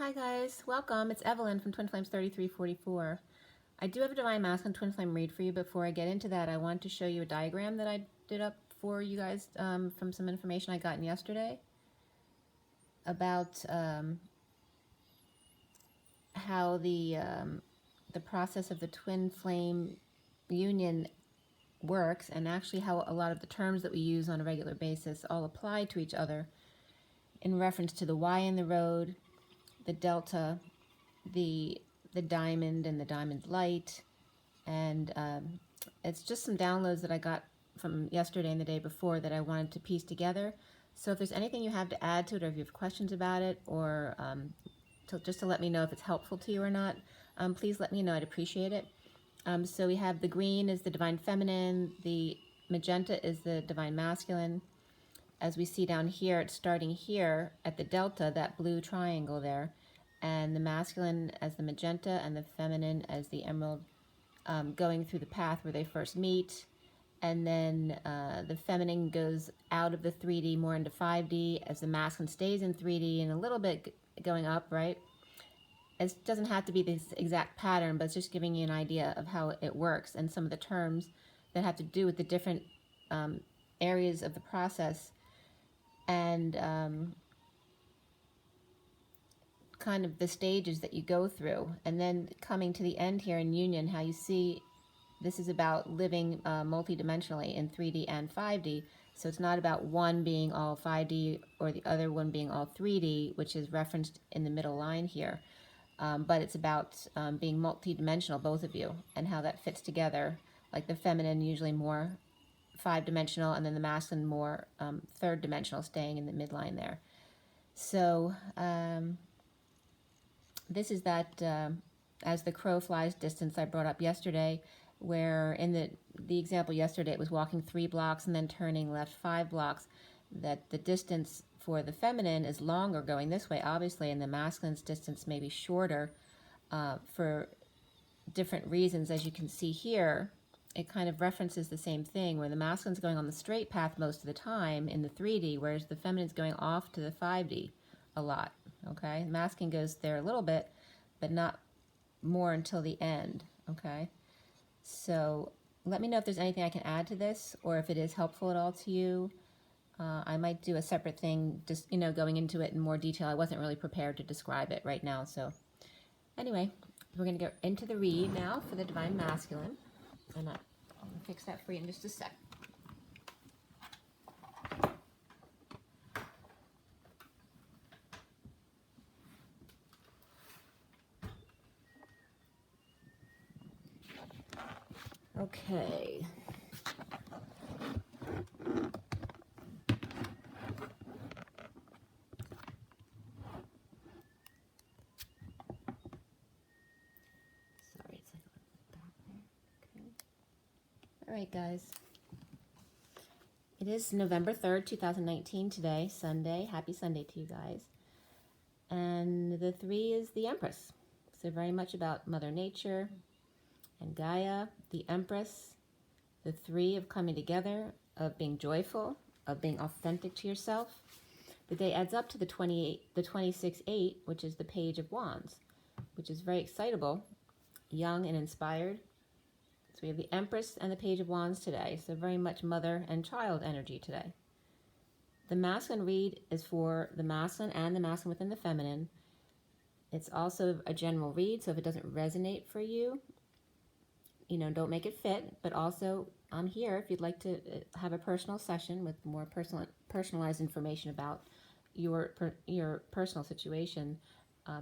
Hi guys, welcome. It's Evelyn from Twin Flames 3344. I do have a Divine Masculine Twin Flame read for you. Before I get into that, I want to show you a diagram that I did up for you guys from some information I gotten yesterday about how the process of the twin flame union works, and actually how a lot of the terms that we use on a regular basis all apply to each other in reference to the Y in the road, the delta, the diamond and the diamond light, and it's just some downloads that I got from yesterday and the day before that I wanted to piece together. So if there's anything you have to add to it, or if you have questions about it, or just to let me know if it's helpful to you or not, please let me know. I'd appreciate it. So we have the green is the divine feminine, the magenta is the divine masculine. As we see down here, it's starting here at the delta, that blue triangle there, and the masculine as the magenta and the feminine as the emerald, going through the path where they first meet. And then the feminine goes out of the 3D more into 5D as the masculine stays in 3D and a little bit going up, right? It doesn't have to be this exact pattern, but it's just giving you an idea of how it works and some of the terms that have to do with the different areas of the process, and kind of the stages that you go through. And then coming to the end here in union, how you see this is about living multidimensionally in 3D and 5D. So it's not about one being all 5D or the other one being all 3D, which is referenced in the middle line here. But it's about being multidimensional, both of you, and how that fits together. Like the feminine usually more 5-dimensional, and then the masculine more 3rd-dimensional, staying in the midline there. So this is that as the crow flies distance I brought up yesterday, where in the example yesterday it was walking 3 blocks and then turning left 5 blocks, that the distance for the feminine is longer going this way, obviously, and the masculine's distance may be shorter for different reasons. As you can see here, it kind of references the same thing, where the masculine's going on the straight path most of the time in the 3D, whereas the feminine's going off to the 5D a lot, okay? The masculine goes there a little bit, but not more until the end, okay? So let me know if there's anything I can add to this, or if it is helpful at all to you. I might do a separate thing, just, going into it in more detail. I wasn't really prepared to describe it right now, so anyway, we're going to go into the read now for the Divine Masculine. And I'll fix that for you in just a sec. Okay. Sorry, it's like a little back there. Okay. All right, guys. It is November 3rd, 2019 today, Sunday. Happy Sunday to you guys. And the 3 is the Empress. So very much about Mother Nature and Gaia, the Empress, the 3 of coming together, of being joyful, of being authentic to yourself. The day adds up to the 26-8, which is the Page of Wands, which is very excitable, young and inspired. So we have the Empress and the Page of Wands today, so very much mother and child energy today. The masculine read is for the masculine and the masculine within the feminine. It's also a general read, so if it doesn't resonate for you, don't make it fit. But also, I'm here if you'd like to have a personal session with more personalized information about your personal situation.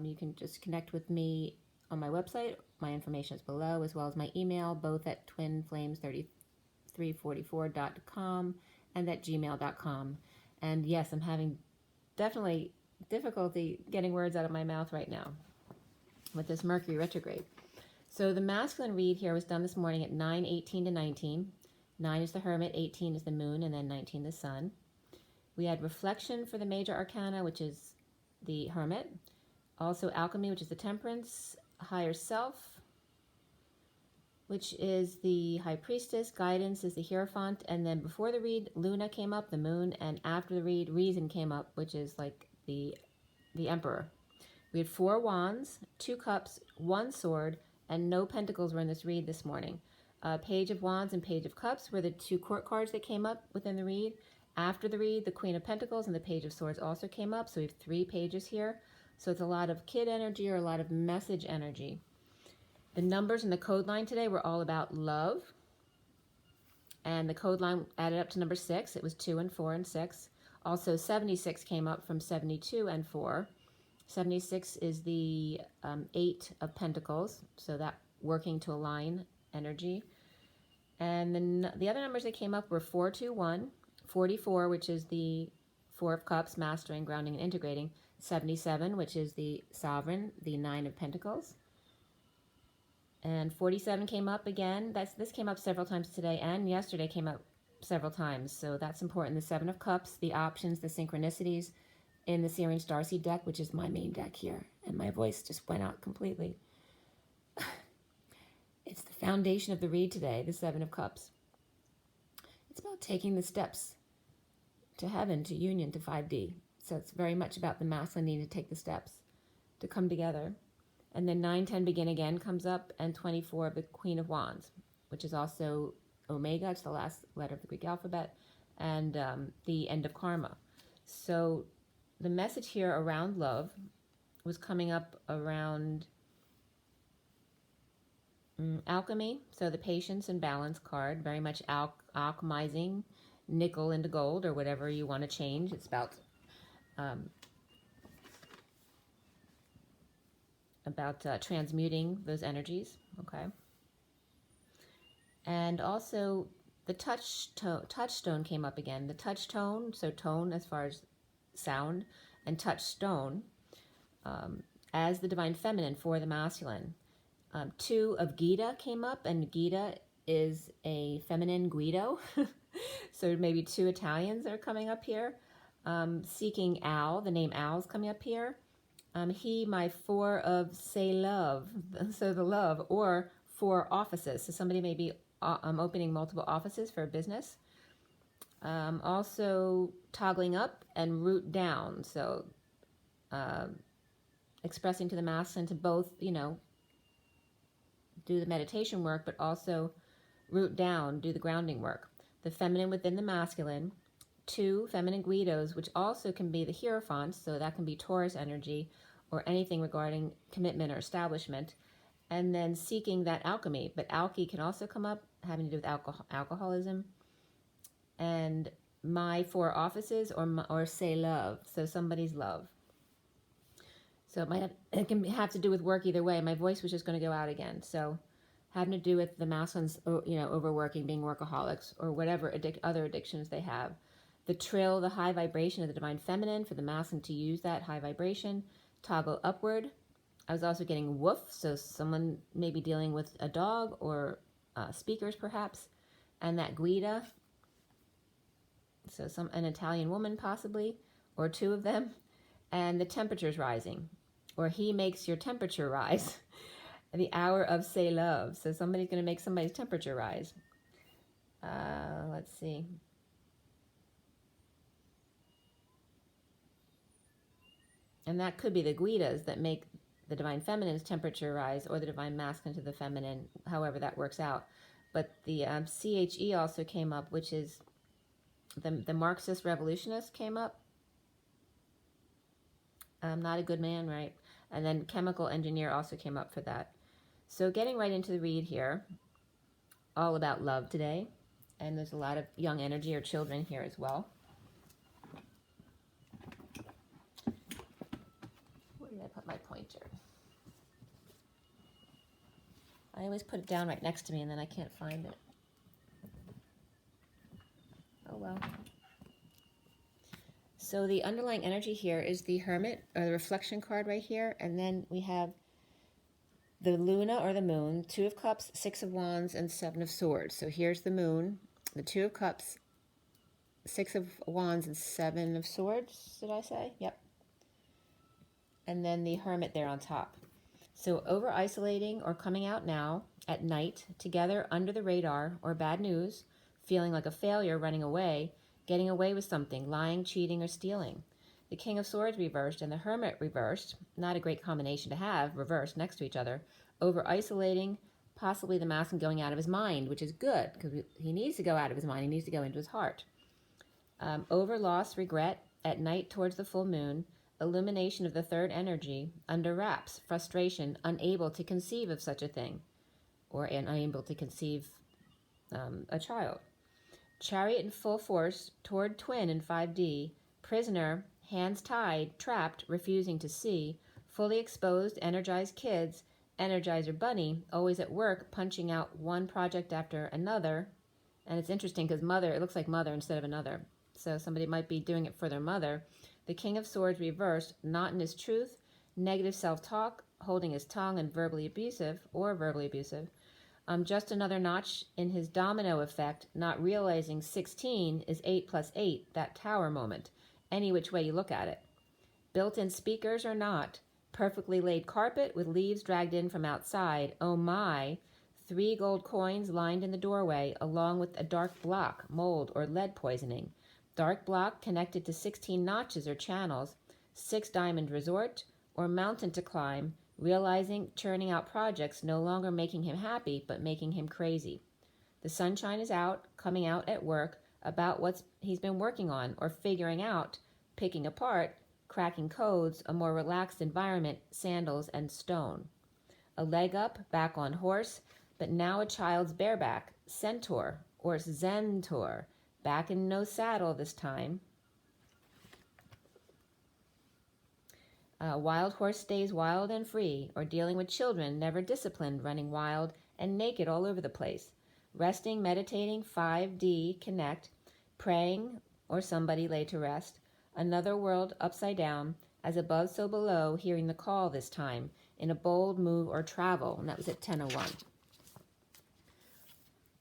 You can just connect with me on my website. My information is below, as well as my email, both at twinflames3344.com and at gmail.com. And yes, I'm having definitely difficulty getting words out of my mouth right now with this Mercury retrograde. So the masculine read here was done this morning at 9:18 to 19. 9 is the Hermit, 18 is the Moon, and then 19 the Sun. We had reflection for the major arcana, which is the Hermit. Also alchemy, which is the Temperance. Higher self, which is the High Priestess. Guidance is the Hierophant. And then before the read, Luna came up, the Moon, and after the read, Reason came up, which is like the Emperor. We had 4 wands, 2 cups, 1 sword, and no pentacles were in this read this morning. Page of Wands and Page of Cups were the 2 court cards that came up within the read. After the read, the Queen of Pentacles and the Page of Swords also came up. So we have 3 pages here. So it's a lot of kid energy or a lot of message energy. The numbers in the code line today were all about love. And the code line added up to number 6. It was 2 and 4 and 6. Also 76 came up from 72 and 4. 76 is the 8 of Pentacles. So that working to align energy. And then the other numbers that came up were 421, 44, which is the 4 of Cups, mastering, grounding, and integrating. 77, which is the Sovereign, the 9 of Pentacles. And 47 came up again. This came up several times today, and yesterday came up several times. So that's important. The 7 of Cups, the options, the synchronicities in the SIRIAN Starseed deck, which is my main deck here. And my voice just went out completely. It's the foundation of the read today, the 7 of Cups. It's about taking the steps to heaven, to union, to 5D. So it's very much about the masculine need to take the steps to come together. And then 9, 10, begin again comes up, and 24 of the Queen of Wands, which is also Omega. It's the last letter of the Greek alphabet, and the end of karma. So the message here around love was coming up around alchemy. So the patience and balance card, very much alchemizing nickel into gold, or whatever you want to change. It's about transmuting those energies. Okay. And also the touchstone came up again. The touch tone, so tone as far as sound, and touchstone as the divine feminine for the masculine. 2 of Gita came up, and Gita is a feminine Guido. So maybe 2 Italians are coming up here. Seeking Al, the name Al is coming up here. He, my 4 of say love, so the love, or 4 offices. So somebody may be opening multiple offices for a business. Also toggling up and root down. So expressing to the masculine to both, do the meditation work, but also root down, do the grounding work. The feminine within the masculine. 2 feminine Guidos, which also can be the Hierophants, so that can be Taurus energy or anything regarding commitment or establishment. And then seeking that alchemy, but alky can also come up, having to do with alcoholism. And my 4 offices, or say love, so somebody's love. So it can have to do with work either way. My voice was just going to go out again. So having to do with the masculines, overworking, being workaholics, or whatever other addictions they have. The trill, the high vibration of the divine feminine, for the masculine to use that high vibration. Toggle upward. I was also getting woof, so someone may be dealing with a dog or speakers perhaps. And that Guida, so an Italian woman possibly, or 2 of them. And the temperature's rising, or he makes your temperature rise. The hour of say love, so somebody's going to make somebody's temperature rise. Let's see. And that could be the Guidas that make the divine feminine's temperature rise, or the divine masculine to the feminine, however that works out. But the CHE also came up, which is the Marxist revolutionist came up. Not a good man, right? And then chemical engineer also came up for that. So getting right into the read here, all about love today. And there's a lot of young energy or children here as well. Where did I put my pointer? I always put it down right next to me and then I can't find it. Oh well. So the underlying energy here is the Hermit, or the reflection card right here. And then we have the Luna, or the Moon, 2 of Cups, 6 of Wands, and 7 of Swords. So here's the Moon, the 2 of Cups, 6 of Wands, and 7 of Swords, did I say? Yep. And then the Hermit there on top. So over-isolating or coming out now at night, together under the radar, or bad news, feeling like a failure, running away, getting away with something, lying, cheating, or stealing. the King of Swords reversed and the Hermit reversed, not a great combination to have, reversed next to each other, over isolating, possibly the masculine going out of his mind, which is good, because he needs to go out of his mind, he needs to go into his heart. Over loss, regret, at night towards the full moon, illumination of the third energy, under wraps, frustration, unable to conceive of such a thing, or unable to conceive a child. Chariot in full force toward twin in 5D, prisoner, hands tied, trapped, refusing to see, fully exposed, energized kids, Energizer Bunny, always at work, punching out one project after another. And it's interesting because mother, it looks like mother instead of another. So somebody might be doing it for their mother. The King of Swords reversed, not in his truth, negative self-talk, holding his tongue and verbally abusive, just another notch in his domino effect, not realizing 16 is 8 plus 8, that tower moment, any which way you look at it. Built-in speakers or not, perfectly laid carpet with leaves dragged in from outside, oh my, 3 gold coins lined in the doorway, along with a dark block, mold, or lead poisoning. Dark block connected to 16 notches or channels, 6 diamond resort, or mountain to climb, realizing churning out projects no longer making him happy, but making him crazy. The sunshine is out, coming out at work, about what he's been working on, or figuring out, picking apart, cracking codes, a more relaxed environment, sandals and stone. A leg up, back on horse, but now a child's bareback, centaur, or zentor, back in no saddle this time. Wild horse stays wild and free, or dealing with children, never disciplined, running wild and naked all over the place. Resting, meditating, 5D, connect, praying, or somebody lay to rest. Another world upside down, as above so below, hearing the call this time, in a bold move or travel, and that was at 10:01.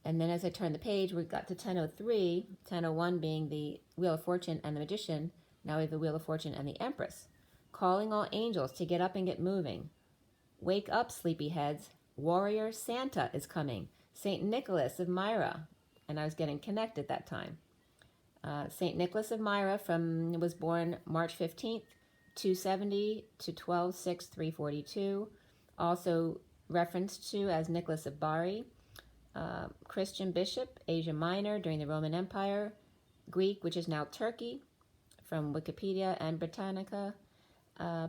And then as I turn the page, we got to 10:03, 10:01 being the Wheel of Fortune and the Magician. Now we have the Wheel of Fortune and the Empress. Calling all angels to get up and get moving. Wake up, sleepyheads. Warrior Santa is coming. St. Nicholas of Myra. And I was getting connected that time. St. Nicholas of Myra was born March 15th, 270 to 12/6/342. Also referenced to as Nicholas of Bari. Christian bishop, Asia Minor during the Roman Empire. Greek, which is now Turkey, from Wikipedia and Britannica.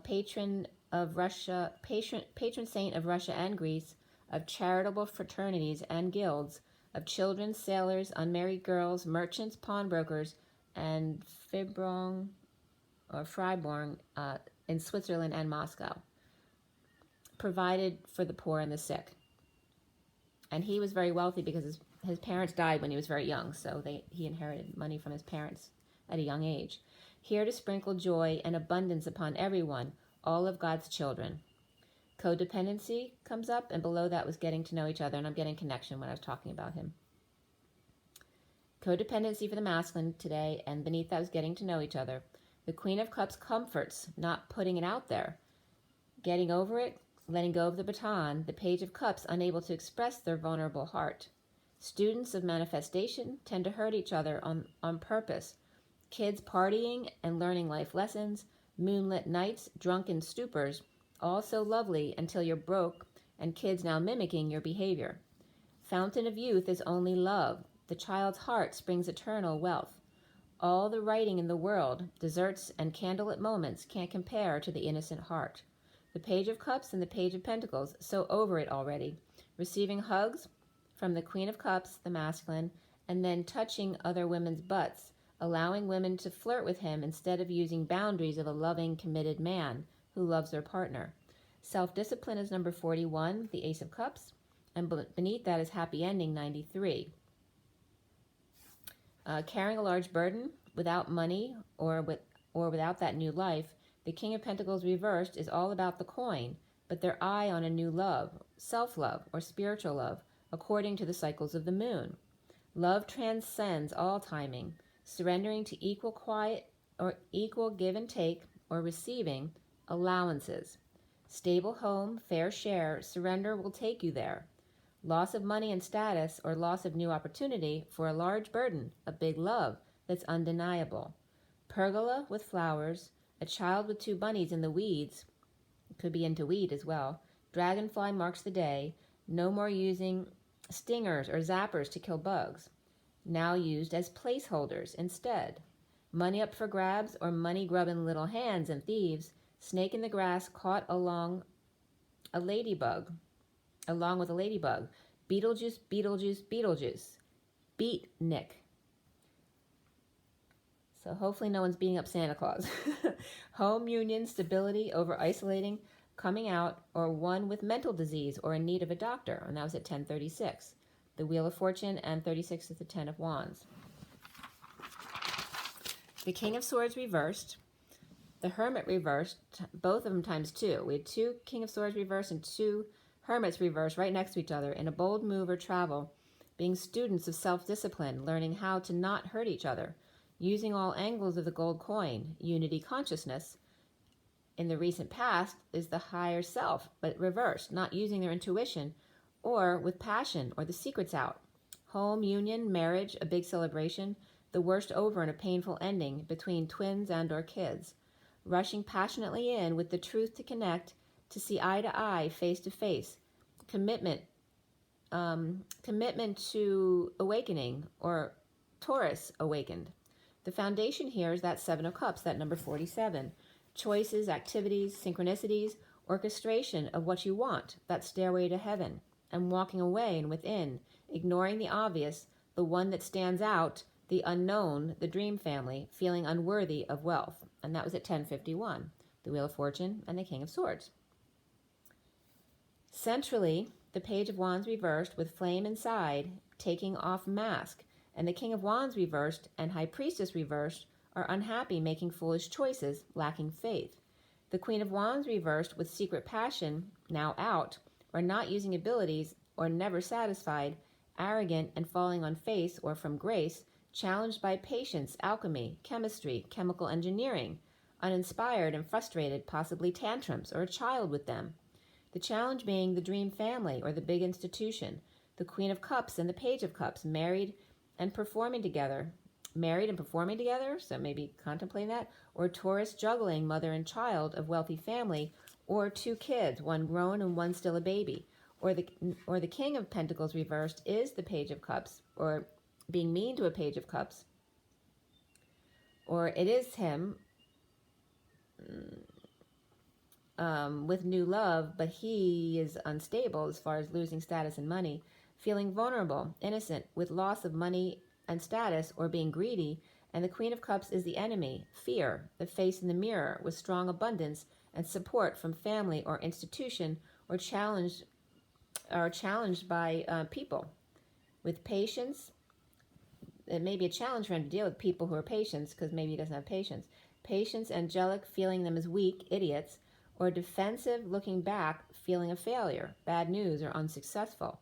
Patron of Russia, patron saint of Russia and Greece, of charitable fraternities and guilds, of children, sailors, unmarried girls, merchants, pawnbrokers, and Freiburg in Switzerland and Moscow. Provided for the poor and the sick. And he was very wealthy because his parents died when he was very young, so he inherited money from his parents at a young age. Here to sprinkle joy and abundance upon everyone, all of God's children. Codependency comes up, and below that was getting to know each other, and I'm getting connection when I was talking about him. Codependency for the masculine today, and beneath that was getting to know each other. The Queen of Cups comforts, not putting it out there. Getting over it, letting go of the baton, the Page of Cups unable to express their vulnerable heart. Students of manifestation tend to hurt each other on purpose. Kids partying and learning life lessons, moonlit nights, drunken stupors, all so lovely until you're broke, and kids now mimicking your behavior. Fountain of youth is only love. The child's heart springs eternal wealth. All the writing in the world, desserts and candlelit moments can't compare to the innocent heart. The Page of Cups and the Page of Pentacles, so over it already. Receiving hugs from the Queen of Cups, the masculine, and then touching other women's butts, allowing women to flirt with him instead of using boundaries of a loving, committed man who loves their partner. Self-discipline is number 41, the Ace of Cups, and beneath that is Happy Ending, 93. Carrying a large burden without money or without that new life, the King of Pentacles reversed is all about the coin, but their eye on a new love, self-love or spiritual love, according to the cycles of the moon. Love transcends all timing, surrendering to equal quiet or equal give and take or receiving allowances. Stable home, fair share, surrender will take you there. Loss of money and status or loss of new opportunity for a large burden, a big love that's undeniable. Pergola with flowers, A child with two bunnies in the weeds, could be into weed as well. Dragonfly marks the day. No more using stingers or zappers to kill bugs. Now used as placeholders instead. Money up for grabs or money grubbing little hands and thieves. Snake in the grass caught along with a ladybug. Beetlejuice, Beetlejuice, Beetlejuice. Beat Nick. So hopefully no one's beating up Santa Claus. Home union, stability over isolating, coming out, or one with mental disease or in need of a doctor. And that was at 1036. The Wheel of Fortune, and 36 is the 10 of Wands. The King of Swords reversed. The Hermit reversed, both of them times 2. We had 2 King of Swords reversed and 2 Hermits reversed right next to each other in a bold move or travel, being students of self-discipline, learning how to not hurt each other, using all angles of the gold coin. Unity consciousness in the recent past is the higher self, but reversed, not using their intuition or with passion or the secrets out. Home, union, marriage, a big celebration, the worst over and a painful ending between twins and or kids. Rushing passionately in with the truth to connect, to see eye to eye, face to face. Commitment to awakening, or Taurus awakened. The foundation here is that 7 of Cups, that number 47. Choices, activities, synchronicities, orchestration of what you want, that stairway to heaven, and walking away and within, ignoring the obvious, the one that stands out, the unknown, the dream family, feeling unworthy of wealth. And that was at 1051, the Wheel of Fortune and the King of Swords. Centrally, the Page of Wands reversed with flame inside, taking off mask, and the King of Wands reversed and High Priestess reversed are unhappy, making foolish choices, lacking faith. The Queen of Wands reversed with secret passion, now out, or not using abilities, or never satisfied, arrogant and falling on face or from grace, challenged by patience, alchemy, chemistry, chemical engineering, uninspired and frustrated, possibly tantrums or a child with them. The challenge being the dream family or the big institution. The Queen of Cups and the Page of Cups, married and performing together, so maybe contemplating that, or Taurus juggling mother and child of wealthy family, or 2 kids, one grown and one still a baby, or the King of Pentacles reversed is the Page of Cups, or being mean to a Page of Cups, or it is him with new love, but he is unstable as far as losing status and money, feeling vulnerable, innocent, with loss of money and status, or being greedy. And the Queen of Cups is the enemy, fear, the face in the mirror, with strong abundance and support from family or institution, or challenged by people. With patience, it may be a challenge for him to deal with people who are patient, because maybe he doesn't have patience. Patience, angelic, feeling them as weak, idiots, or defensive, looking back, feeling a failure, bad news, or unsuccessful.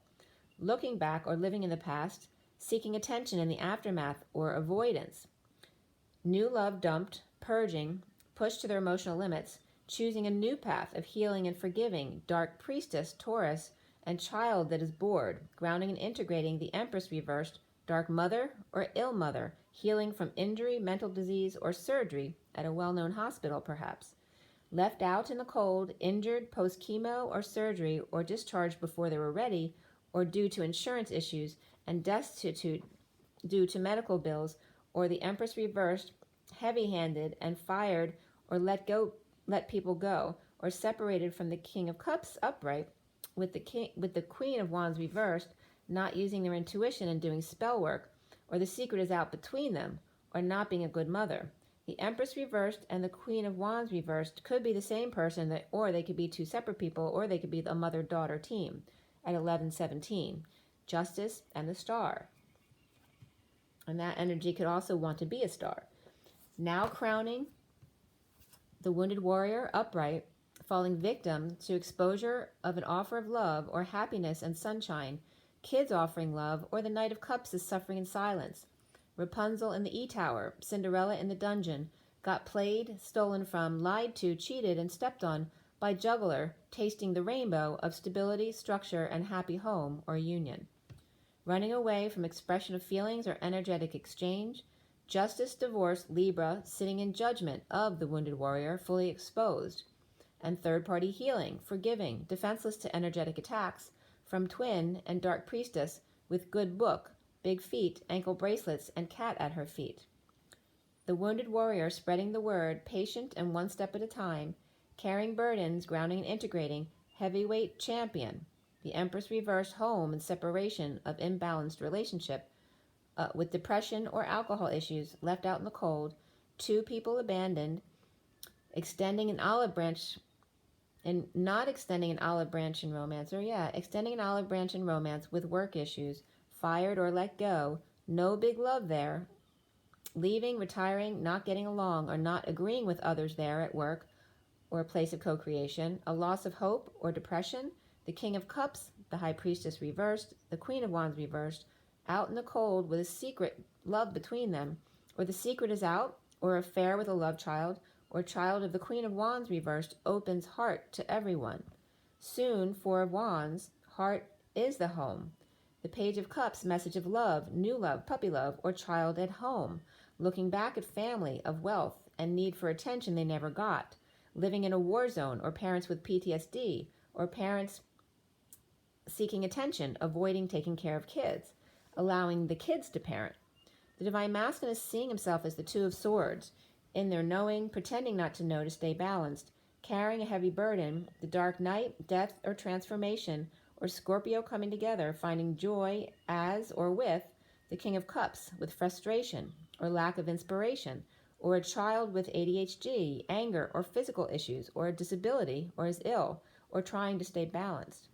Looking back or living in the past, seeking attention in the aftermath or avoidance. New love dumped, purging, pushed to their emotional limits, choosing a new path of healing and forgiving, dark priestess, Taurus, and child that is bored, grounding and integrating the Empress reversed, dark mother or ill mother, healing from injury, mental disease, or surgery at a well-known hospital perhaps. Left out in the cold, injured post-chemo or surgery, or discharged before they were ready, or due to insurance issues, and destitute due to medical bills, or the Empress reversed, heavy-handed and fired, or let people go, or separated from the King of Cups upright, with the Queen of Wands reversed, not using their intuition and doing spell work, or the secret is out between them, or not being a good mother. The Empress reversed and the Queen of Wands reversed could be the same person, or they could be 2 separate people, or they could be a mother-daughter team at 1117. Justice and the Star. And that energy could also want to be a star. Now crowning the wounded warrior upright, falling victim to exposure of an offer of love or happiness and sunshine, kids offering love, or the Knight of Cups is suffering in silence. Rapunzel in the E-Tower, Cinderella in the dungeon, got played, stolen from, lied to, cheated, and stepped on by juggler, tasting the rainbow of stability, structure, and happy home or union. Running away from expression of feelings or energetic exchange, Justice, divorce, Libra, sitting in judgment of the wounded warrior, fully exposed. And third-party healing, forgiving, defenseless to energetic attacks, from twin and dark priestess with good book, big feet, ankle bracelets, and cat at her feet. The wounded warrior spreading the word, patient and one step at a time, carrying burdens, grounding and integrating, heavyweight champion. The Empress reversed, home and separation of imbalanced relationship, with depression or alcohol issues, left out in the cold, two people abandoned, extending an olive branch, and not extending an olive branch in romance, extending an olive branch in romance with work issues, fired or let go, no big love there, leaving, retiring, not getting along, or not agreeing with others there at work or a place of co-creation, a loss of hope or depression, the King of Cups, the High Priestess reversed, the Queen of Wands reversed, out in the cold with a secret love between them, or the secret is out, or affair with a love child, or child of the Queen of Wands reversed, opens heart to everyone. Soon, Four of Wands, heart is the home. The Page of Cups, message of love, new love, puppy love, or child at home, looking back at family, of wealth, and need for attention they never got, living in a war zone, or parents with PTSD, or parents seeking attention, avoiding taking care of kids, allowing the kids to parent. The Divine Masculine is seeing himself as the Two of Swords, in their knowing, pretending not to know to stay balanced, carrying a heavy burden, the dark night, death or transformation, or Scorpio coming together, finding joy as or with the King of Cups, with frustration or lack of inspiration, or a child with ADHD, anger or physical issues, or a disability, or is ill, or trying to stay balanced.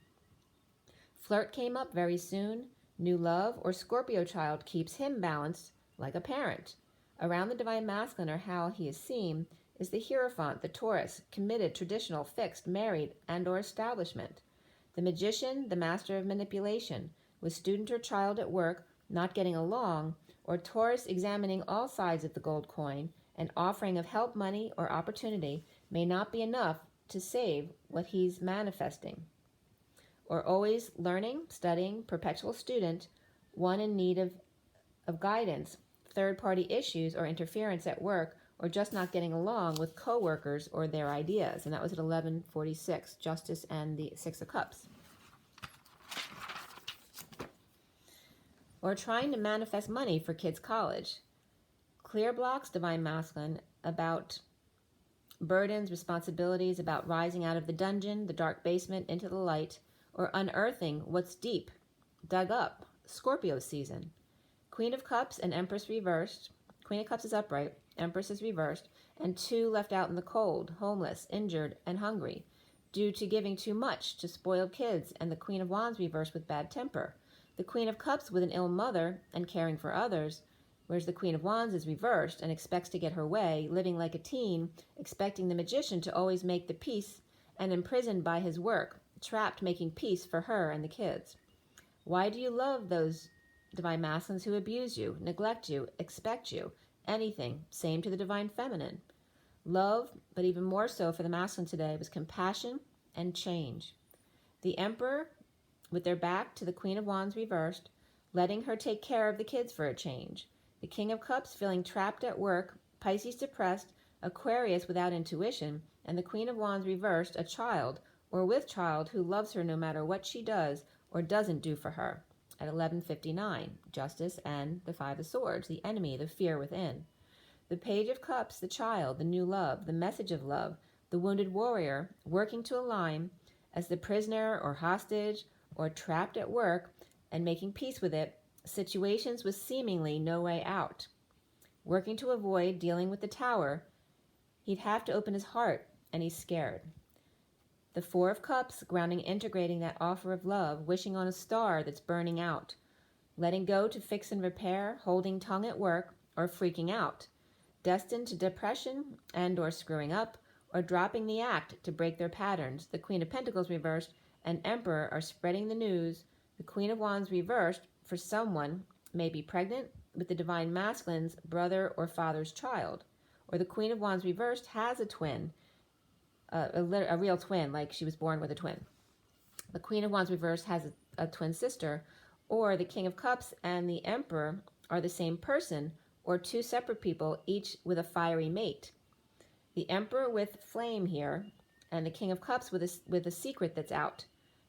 Flirt came up very soon, new love, or Scorpio child keeps him balanced like a parent. Around the Divine Masculine, or how he is seen, is the Hierophant, the Taurus, committed, traditional, fixed, married, and or establishment. The Magician, the master of manipulation, with student or child at work, not getting along, or Taurus examining all sides of the gold coin, and offering of help, money, or opportunity may not be enough to save what he's manifesting. Or always learning, studying, perpetual student, one in need of guidance, third-party issues or interference at work, or just not getting along with co-workers or their ideas. And that was at 1146, Justice and the Six of Cups. Or trying to manifest money for kids' college. Clear blocks, Divine Masculine, about burdens, responsibilities, about rising out of the dungeon, the dark basement, into the light, or unearthing what's deep, dug up, Scorpio season. Queen of Cups and Empress reversed. Queen of Cups is upright, Empress is reversed, and two left out in the cold, homeless, injured, and hungry, due to giving too much to spoiled kids, and the Queen of Wands reversed with bad temper. The Queen of Cups with an ill mother and caring for others, whereas the Queen of Wands is reversed and expects to get her way, living like a teen, expecting the Magician to always make the peace, and imprisoned by his work, trapped making peace for her and the kids. Why do you love those Divine Masculines who abuse you, neglect you, expect you, anything? Same to the Divine Feminine. Love, but even more so for the Masculine today, was compassion and change. The Emperor, with their back to the Queen of Wands reversed, letting her take care of the kids for a change. The King of Cups feeling trapped at work, Pisces depressed, Aquarius without intuition, and the Queen of Wands reversed, a child, or with child, who loves her no matter what she does or doesn't do for her. At 1159, Justice and the Five of Swords, the enemy, the fear within. The Page of Cups, the child, the new love, the message of love, the wounded warrior, working to align as the prisoner or hostage or trapped at work and making peace with it, situations with seemingly no way out. Working to avoid dealing with the Tower, he'd have to open his heart, and he's scared. The Four of Cups, grounding, integrating that offer of love, wishing on a star that's burning out, letting go to fix and repair, holding tongue at work, or freaking out, destined to depression and or screwing up, or dropping the act to break their patterns. The Queen of Pentacles reversed and Emperor are spreading the news. The Queen of Wands reversed for someone may be pregnant with the Divine Masculine's brother or father's child, or the Queen of Wands reversed has a twin, a real twin, like she was born with a twin. The Queen of Wands reversed has a twin sister, or the King of Cups and the Emperor are the same person, or two separate people, each with a fiery mate. The Emperor with flame here, and the King of Cups with a secret that's out.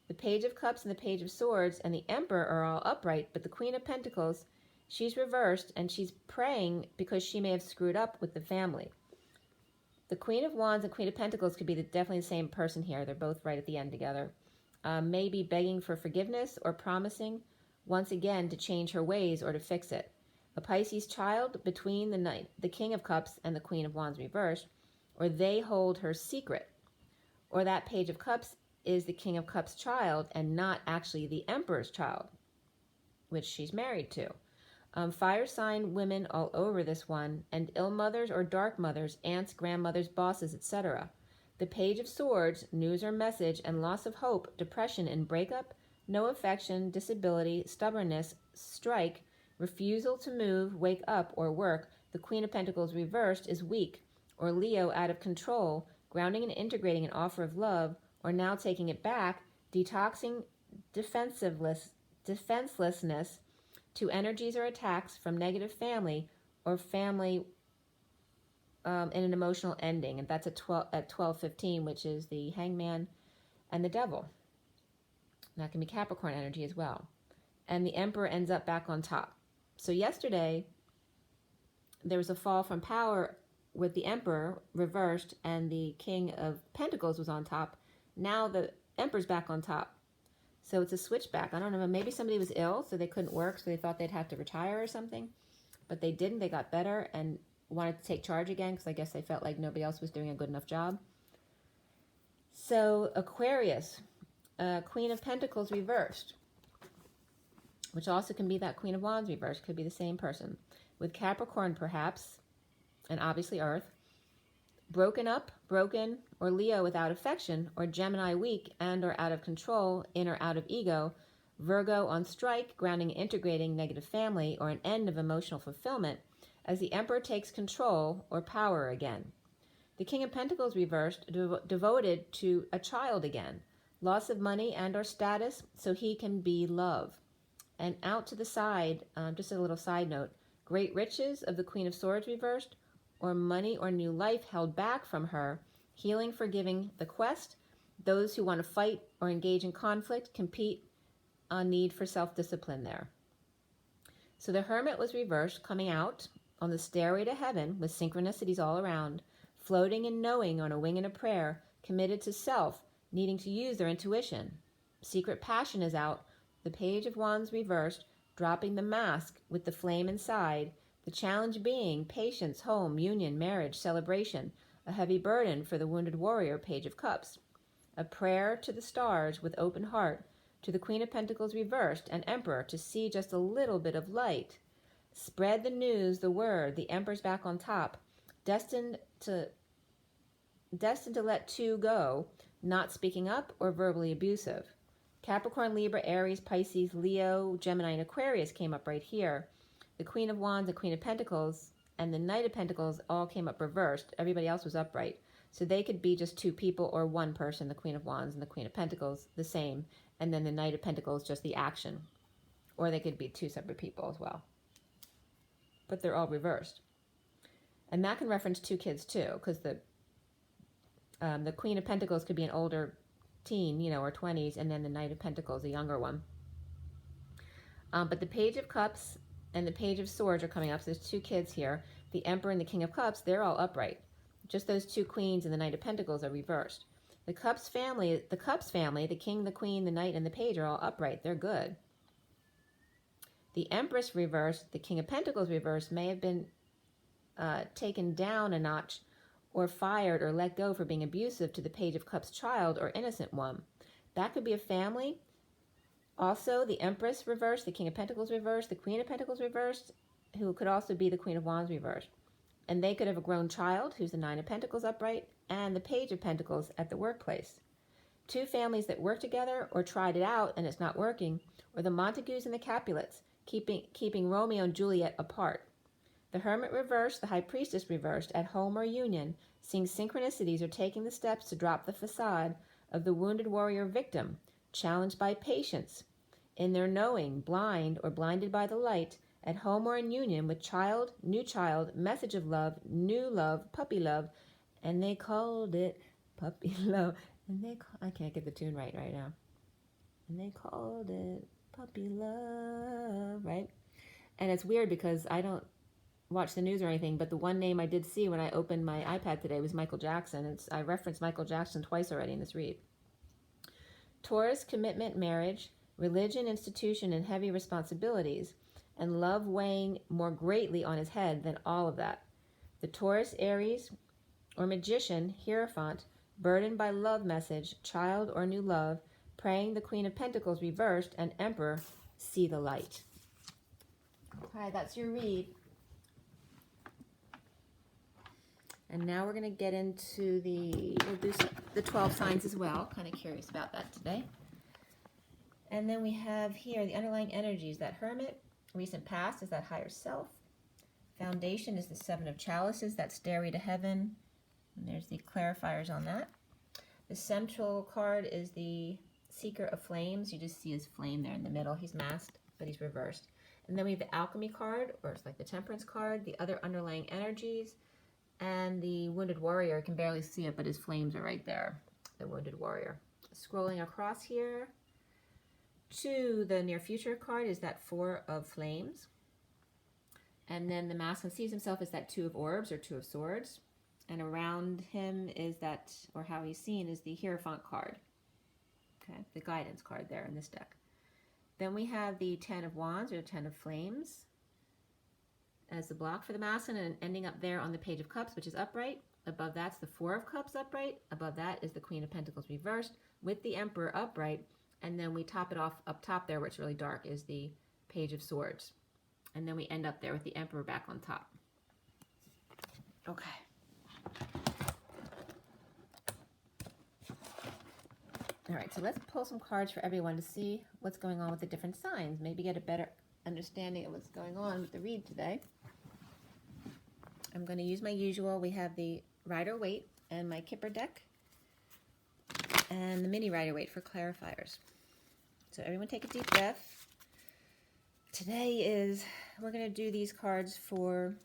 The Page of Cups and the Page of Swords and the Emperor are all upright, but the Queen of Pentacles, she's reversed, and she's praying because she may have screwed up with the family. The Queen of Wands and Queen of Pentacles could be definitely the same person here. They're both right at the end together. Maybe begging for forgiveness or promising once again to change her ways or to fix it. A Pisces child between the King of Cups and the Queen of Wands reversed, or they hold her secret. Or that Page of Cups is the King of Cups child and not actually the Emperor's child, which she's married to. Fire sign women all over this one, and ill mothers or dark mothers, aunts, grandmothers, bosses, etc. The Page of Swords, news or message, and loss of hope, depression and breakup, no affection, disability, stubbornness, strike, refusal to move, wake up, or work. The Queen of Pentacles reversed is weak, or Leo out of control, grounding and integrating an offer of love, or now taking it back, detoxing defenselessness to energies or attacks from negative family or family in an emotional ending. And that's at 12:15, which is the Hangman and the Devil. And that can be Capricorn energy as well. And the Emperor ends up back on top. So yesterday, there was a fall from power with the Emperor reversed and the King of Pentacles was on top. Now the Emperor's back on top. So it's a switchback. I don't know, maybe somebody was ill, so they couldn't work, so they thought they'd have to retire or something. But they didn't. They got better and wanted to take charge again because I guess they felt like nobody else was doing a good enough job. So Aquarius, Queen of Pentacles reversed, which also can be that Queen of Wands reversed, could be the same person. With Capricorn perhaps, and obviously Earth, broken up, broken, or Leo without affection, or Gemini weak and or out of control, in or out of ego, Virgo on strike, grounding, integrating negative family, or an end of emotional fulfillment, as the Emperor takes control or power again. The King of Pentacles reversed, devoted to a child again, loss of money and or status, so he can be love. And out to the side, just a little side note, great riches of the Queen of Swords reversed, or money or new life held back from her, healing, forgiving, the quest, those who want to fight or engage in conflict, compete on need for self-discipline there. So the Hermit was reversed, coming out on the stairway to heaven with synchronicities all around, floating and knowing on a wing and a prayer, committed to self, needing to use their intuition. Secret passion is out, the Page of Wands reversed, dropping the mask with the flame inside, the challenge being patience, home, union, marriage, celebration, a heavy burden for the wounded warrior, Page of Cups. A prayer to the stars with open heart, to the Queen of Pentacles reversed and Emperor to see just a little bit of light. Spread the news, the word, the Emperor's back on top, destined to let two go, not speaking up or verbally abusive. Capricorn, Libra, Aries, Pisces, Leo, Gemini, and Aquarius came up right here. The Queen of Wands, the Queen of Pentacles, and the Knight of Pentacles all came up reversed. Everybody else was upright. So they could be just two people or one person, the Queen of Wands and the Queen of Pentacles, the same. And then the Knight of Pentacles, just the action. Or they could be two separate people as well. But they're all reversed. And that can reference two kids too, because the Queen of Pentacles could be an older teen, or 20s, and then the Knight of Pentacles, a younger one. But the Page of Cups and the Page of Swords are coming up. So there's two kids here. The Emperor and the King of Cups, they're all upright. Just those two queens and the Knight of Pentacles are reversed. The Cups family, the King, the Queen, the Knight, and the Page are all upright. They're good. The Empress reversed, the King of Pentacles reversed, may have been taken down a notch or fired or let go for being abusive to the Page of Cups child or innocent one. That could be a family. Also, the Empress reversed, the King of Pentacles reversed, the Queen of Pentacles reversed, who could also be the Queen of Wands reversed. And they could have a grown child, who's the Nine of Pentacles upright, and the Page of Pentacles at the workplace. Two families that work together or tried it out and it's not working, or the Montagues and the Capulets, keeping Romeo and Juliet apart. The Hermit reversed, the High Priestess reversed, at home or union, seeing synchronicities or taking the steps to drop the facade of the wounded warrior victim, challenged by patience, in their knowing, blind or blinded by the light, at home or in union with child, message of love, new love, puppy love, and they called it puppy love. And I can't get the tune right now. And they called it puppy love, right? And it's weird because I don't watch the news or anything, but the one name I did see when I opened my iPad today was Michael Jackson. I referenced Michael Jackson twice already in this read. Taurus, commitment, marriage, religion, institution, and heavy responsibilities, and love weighing more greatly on his head than all of that. The Taurus, Aries, or magician, Hierophant, burdened by love message, child or new love, praying the Queen of Pentacles reversed, and Emperor, see the light. Okay, that's your read. And now we're going to get into we'll do the 12 signs as well. Kind of curious about that today. And then we have here the underlying energies. That Hermit, recent past is that higher self. Foundation is the Seven of Chalices, that stairway to heaven. And there's the clarifiers on that. The central card is the Seeker of Flames. You just see his flame there in the middle. He's masked, but he's reversed. And then we have the Alchemy card, or it's like the Temperance card, the other underlying energies, and the Wounded Warrior. I can barely see it, but his flames are right there, the Wounded Warrior. Scrolling across here to the Near Future card is that Four of Flames. And then the masculine sees himself as that Two of Orbs, or Two of Swords. And around him is that, or how he's seen, is the Hierophant card. Okay, the guidance card there in this deck. Then we have the Ten of Wands, or the Ten of Flames, as the block for the masculine, and ending up there on the Page of Cups, which is upright. Above that's the Four of Cups upright. Above that is the Queen of Pentacles reversed with the Emperor upright. And then we top it off up top there, where it's really dark, is the Page of Swords. And then we end up there with the Emperor back on top. Okay. All right, so let's pull some cards for everyone to see what's going on with the different signs. Maybe get a better understanding of what's going on with the read today. I'm going to use my usual. We have the Rider-Waite and my Kipper deck, and the mini Rider-Waite for clarifiers. So everyone take a deep breath. Today we're going to do these cards for,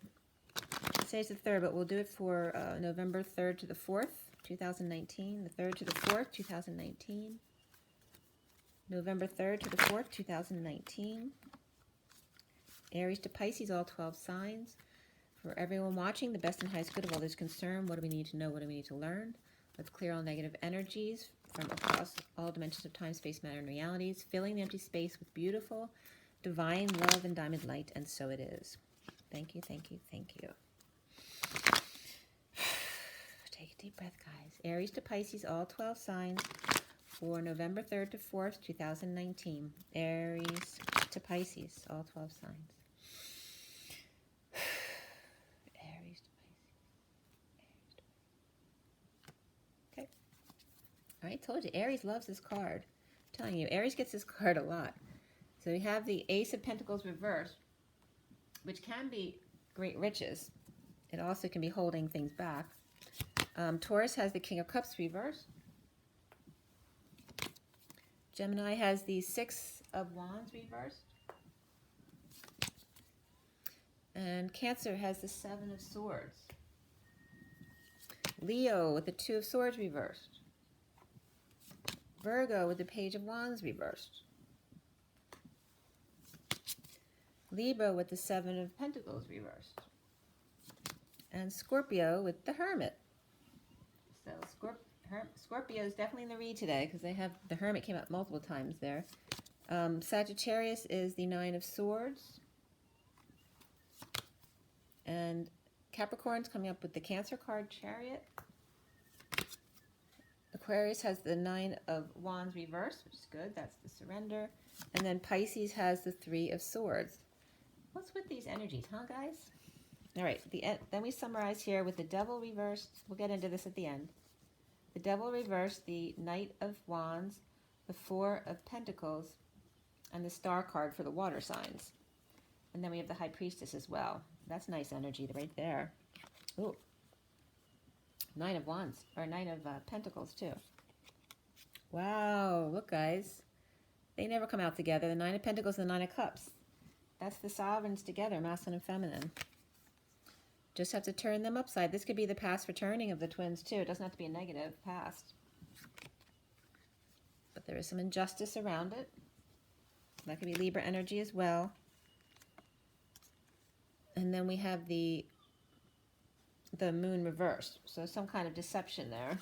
today's the 3rd, but we'll do it for November 3rd to the 4th, 2019. The 3rd to the 4th, 2019. November 3rd to the 4th, 2019. Aries to Pisces, all 12 signs. For everyone watching, the best and highest good of all is concerned. What do we need to know? What do we need to learn? Let's clear all negative energies from across all dimensions of time, space, matter, and realities, filling the empty space with beautiful, divine love and diamond light, and so it is. Thank you, thank you, thank you. Take a deep breath, guys. Aries to Pisces, all 12 signs for November 3rd to 4th, 2019. Aries to Pisces, all 12 signs. Aries to Pisces. Okay. All right, told you, Aries loves this card. I'm telling you, Aries gets this card a lot. So we have the Ace of Pentacles reversed, which can be great riches. It also can be holding things back. Taurus has the King of Cups reversed. Gemini has the Six of Wands reversed. And Cancer has the Seven of Swords. Leo with the Two of Swords reversed. Virgo with the Page of Wands reversed. Libra with the Seven of Pentacles reversed. And Scorpio with the Hermit. So Scorpio is definitely in the read today because they have the Hermit came up multiple times there. Sagittarius is the Nine of Swords. And Capricorn's coming up with the Cancer card, Chariot. Aquarius has the Nine of Wands reversed, which is good. That's the surrender. And then Pisces has the Three of Swords. What's with these energies, huh, guys? All right, then we summarize here with the Devil reversed. We'll get into this at the end. The Devil reversed, the Knight of Wands, the Four of Pentacles, and the Star card for the water signs. And then we have the High Priestess as well. That's nice energy right there. Ooh. Nine of Wands, or Nine of Pentacles too. Wow, look guys. They never come out together. The Nine of Pentacles and the Nine of Cups. That's the sovereigns together, masculine and feminine. Just have to turn them upside. This could be the past returning of the twins too. It doesn't have to be a negative past. But there is some injustice around it. That could be Libra energy as well. And then we have the moon reversed. So some kind of deception there.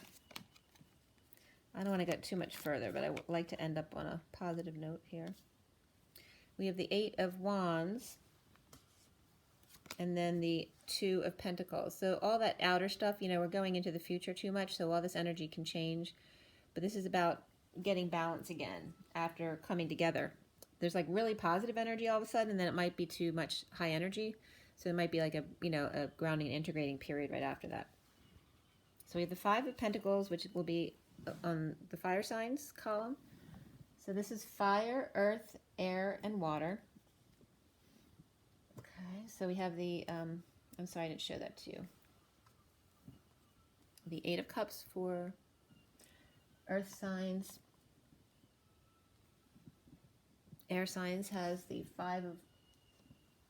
I don't want to get too much further, but I would like to end up on a positive note here. We have the 8 of Wands. And then the 2 of Pentacles. So all that outer stuff, you know, we're going into the future too much, so all this energy can change. But this is about getting balance again after coming together. There's like really positive energy all of a sudden, and then it might be too much high energy. So it might be like a, you know, a grounding and integrating period right after that. So we have the 5 of Pentacles, which will be on the fire signs column. So this is fire, earth, air, and water. Okay, so we have the, I'm sorry I didn't show that to you. The 8 of Cups for earth signs. Air signs has the 5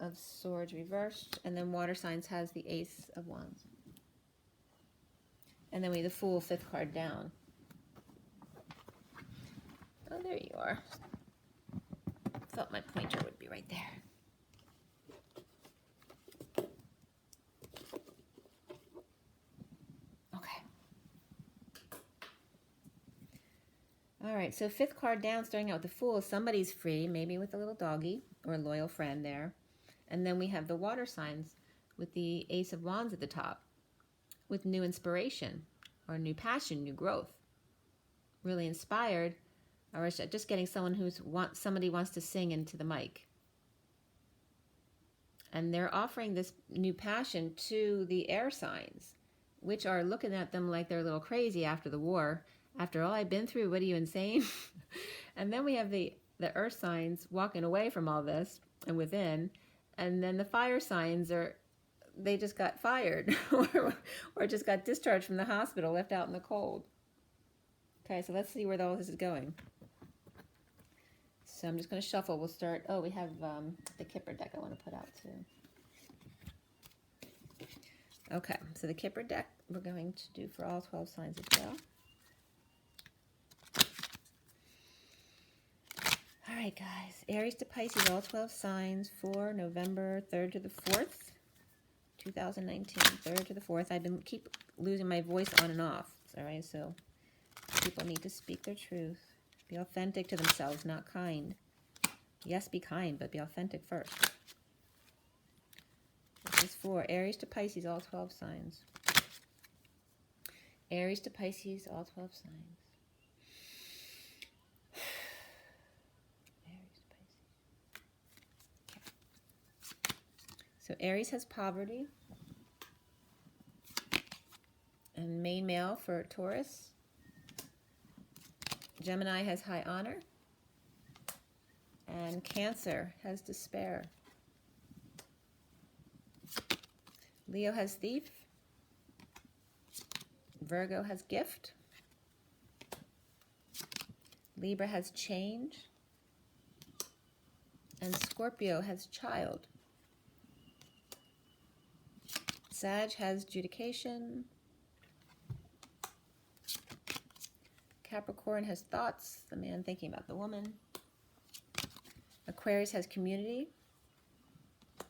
of Swords reversed, and then water signs has the Ace of Wands. And then we have the Fool, 5th card down. Oh, there you are. Thought my pointer would be right there. All right, so 5th card down, starting out with the Fool. Somebody's free, maybe with a little doggy or a loyal friend there. And then we have the water signs with the Ace of Wands at the top, with new inspiration or new passion, new growth. Really inspired, or just getting someone somebody wants to sing into the mic. And they're offering this new passion to the air signs, which are looking at them like they're a little crazy after the war. After all I've been through, what are you, insane? And then we have the earth signs walking away from all this and within. And then the fire signs they just got fired or just got discharged from the hospital, left out in the cold. Okay, so let's see where all this is going. So I'm just going to shuffle. We'll start. Oh, we have the Kipper deck I want to put out too. Okay, so the Kipper deck we're going to do for all 12 signs as well. All right, guys. Aries to Pisces, all 12 signs for November 3rd to the 4th, 2019. 3rd to the 4th. Keep losing my voice on and off. All right, so people need to speak their truth. Be authentic to themselves, not kind. Yes, be kind, but be authentic first. This is for Aries to Pisces, all 12 signs. Aries to Pisces, all 12 signs. So Aries has poverty, and main male for Taurus. Gemini has high honor, and Cancer has despair. Leo has thief. Virgo has gift. Libra has change, and Scorpio has child. Sag has judication. Capricorn has thoughts, the man thinking about the woman. Aquarius has community.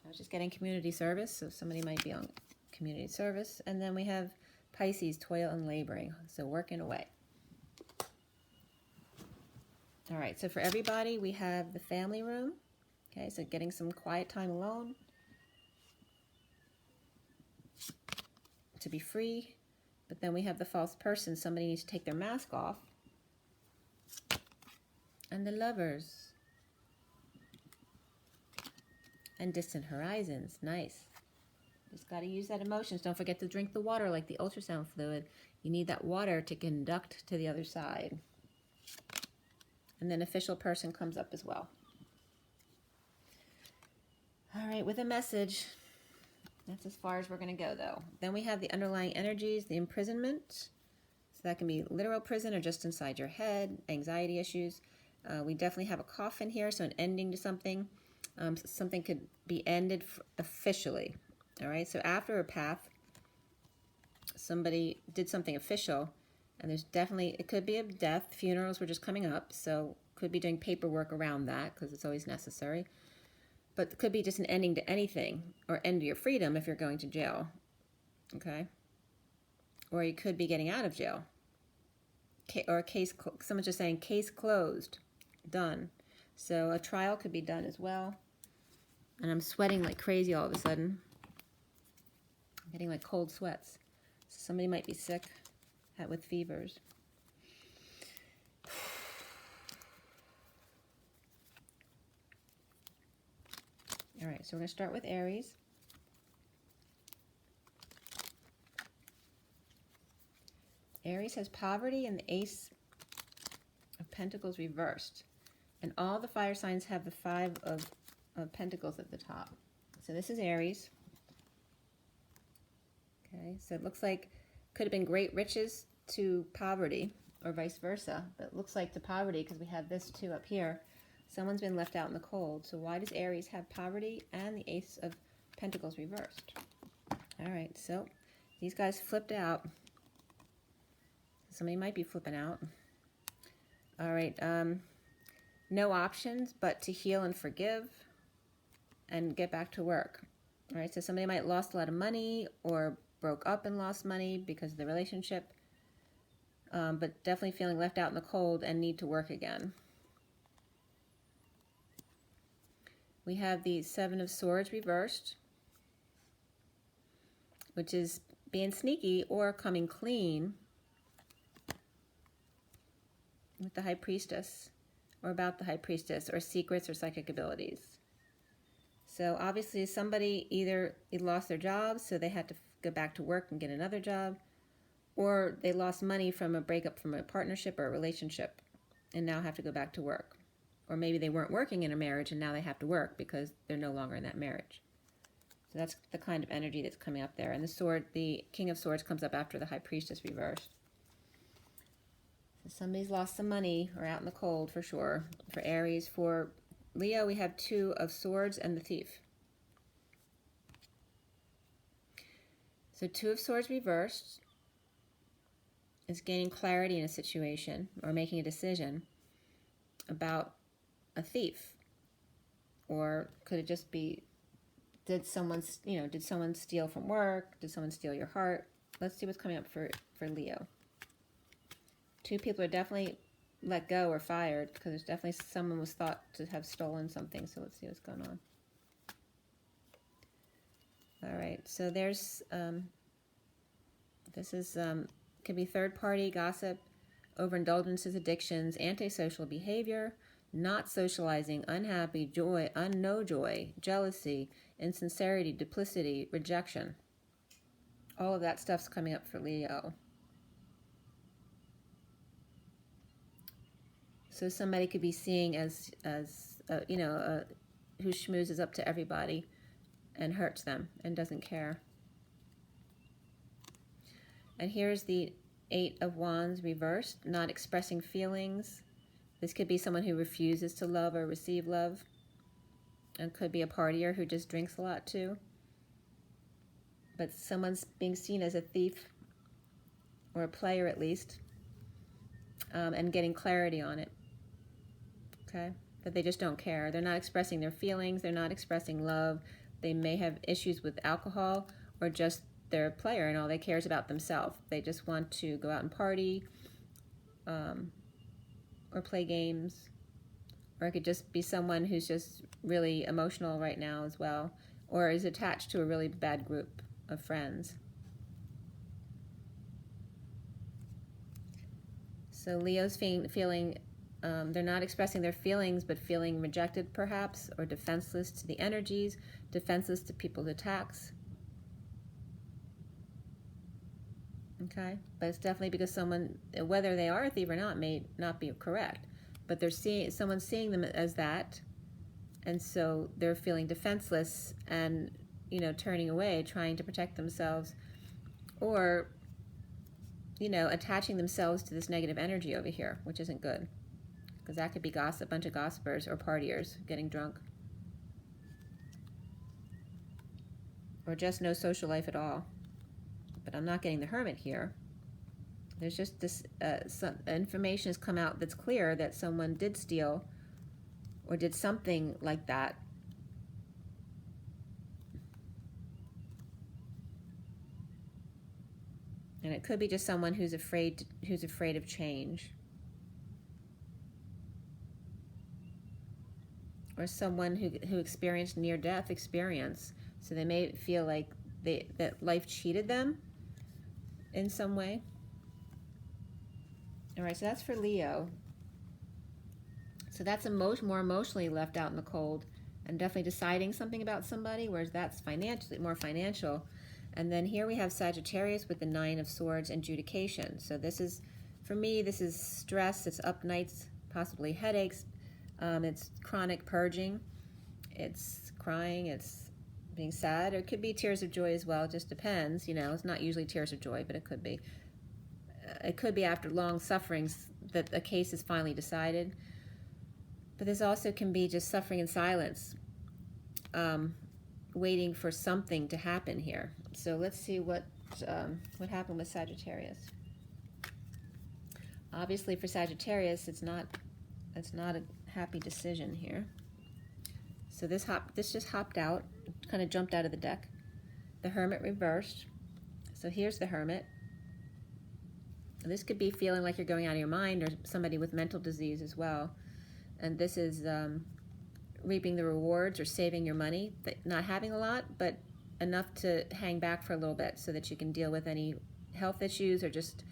I was just getting community service, so somebody might be on community service. And then we have Pisces, toil and laboring, so working away. All right, so for everybody, we have the family room. Okay, so getting some quiet time alone. To be free. But then we have the false person. Somebody needs to take their mask off. And the lovers. And distant horizons. Nice. Just got to use that emotions. Don't forget to drink the water like the ultrasound fluid. You need that water to conduct to the other side. And then official person comes up as well. All right, with a message. That's as far as we're going to go, though. Then we have the underlying energies, the imprisonment. So that can be literal prison or just inside your head, anxiety issues. We definitely have a coffin here, so an ending to something. Something could be ended officially. All right, so after a path, somebody did something official, and there's definitely, it could be a death. Funerals were just coming up, so could be doing paperwork around that because it's always necessary. But it could be just an ending to anything, or end to your freedom if you're going to jail. Okay? Or you could be getting out of jail. Or a case, someone's just saying case closed, done. So a trial could be done as well. And I'm sweating like crazy all of a sudden. I'm getting like cold sweats. So somebody might be sick with fevers. All right, so we're going to start with Aries. Aries has poverty and the Ace of Pentacles reversed. And all the fire signs have the Five of Pentacles at the top. So this is Aries. Okay, so it looks like could have been great riches to poverty, or vice versa. But it looks like to poverty, because we have this too up here. Someone's been left out in the cold. So why does Aries have poverty and the Ace of Pentacles reversed? All right, so these guys flipped out. Somebody might be flipping out. All right, no options but to heal and forgive and get back to work. All right, so somebody might have lost a lot of money or broke up and lost money because of the relationship, but definitely feeling left out in the cold and need to work again. We have the Seven of Swords reversed, which is being sneaky or coming clean with the High Priestess, or about the High Priestess, or secrets or psychic abilities. So obviously somebody either lost their job, so they had to go back to work and get another job, or they lost money from a breakup from a partnership or a relationship and now have to go back to work. Or maybe they weren't working in a marriage and now they have to work because they're no longer in that marriage. So that's the kind of energy that's coming up there. And the sword, the King of Swords, comes up after the High Priestess reversed. So somebody's lost some money or out in the cold for sure. For Aries, for Leo, we have Two of Swords and the Thief. So Two of Swords reversed is gaining clarity in a situation or making a decision about a thief. Or could it just be, did someone steal from work? Did someone steal your heart? Let's see what's coming up for Leo. Two people are definitely let go or fired because there's definitely someone was thought to have stolen something. So let's see what's going on. All right, so there's, this is, could be third-party gossip, overindulgences, addictions, antisocial behavior, not socializing, unhappy, joy, no joy, jealousy, insincerity, duplicity, rejection. All of that stuff's coming up for Leo. So somebody could be seeing as who schmoozes up to everybody and hurts them and doesn't care. And here's the Eight of Wands reversed, not expressing feelings. This could be someone who refuses to love or receive love. And could be a partier who just drinks a lot too. But someone's being seen as a thief, or a player at least, and getting clarity on it. Okay? That they just don't care. They're not expressing their feelings. They're not expressing love. They may have issues with alcohol, or just they're a player and all they care is about themselves. They just want to go out and party, or play games. Or it could just be someone who's just really emotional right now as well, or is attached to a really bad group of friends. So Leo's feeling they're not expressing their feelings, but feeling rejected perhaps, or defenseless to the energies, defenseless to people's attacks. Okay, but it's definitely because someone, whether they are a thief or not, may not be correct, but they're someone's seeing them as that, and so they're feeling defenseless and turning away, trying to protect themselves, or attaching themselves to this negative energy over here, which isn't good, because that could be gossip, a bunch of gossipers or partiers getting drunk. or just no social life at all. But I'm not getting the Hermit here. There's just this, some information has come out that's clear that someone did steal or did something like that. And it could be just someone who's afraid of change. Or someone who experienced near-death experience. So they may feel like that life cheated them in some way. All right, so that's for Leo. So that's more emotionally left out in the cold, and definitely deciding something about somebody, whereas that's more financial. And then here we have Sagittarius with the 9 of Swords and adjudication. So this is, for me, this is stress, it's up nights, possibly headaches, it's chronic purging, it's crying, it's being sad, or it could be tears of joy as well, it just depends, you know, it's not usually tears of joy, but it could be. It could be after long sufferings that a case is finally decided. But this also can be just suffering in silence, waiting for something to happen here. So let's see what happened with Sagittarius. Obviously for Sagittarius, it's not a happy decision here. So this just hopped out, kind of jumped out of the deck. The Hermit reversed. So here's the Hermit. This could be feeling like you're going out of your mind, or somebody with mental disease as well. And this is reaping the rewards or saving your money, not having a lot, but enough to hang back for a little bit so that you can deal with any health issues or just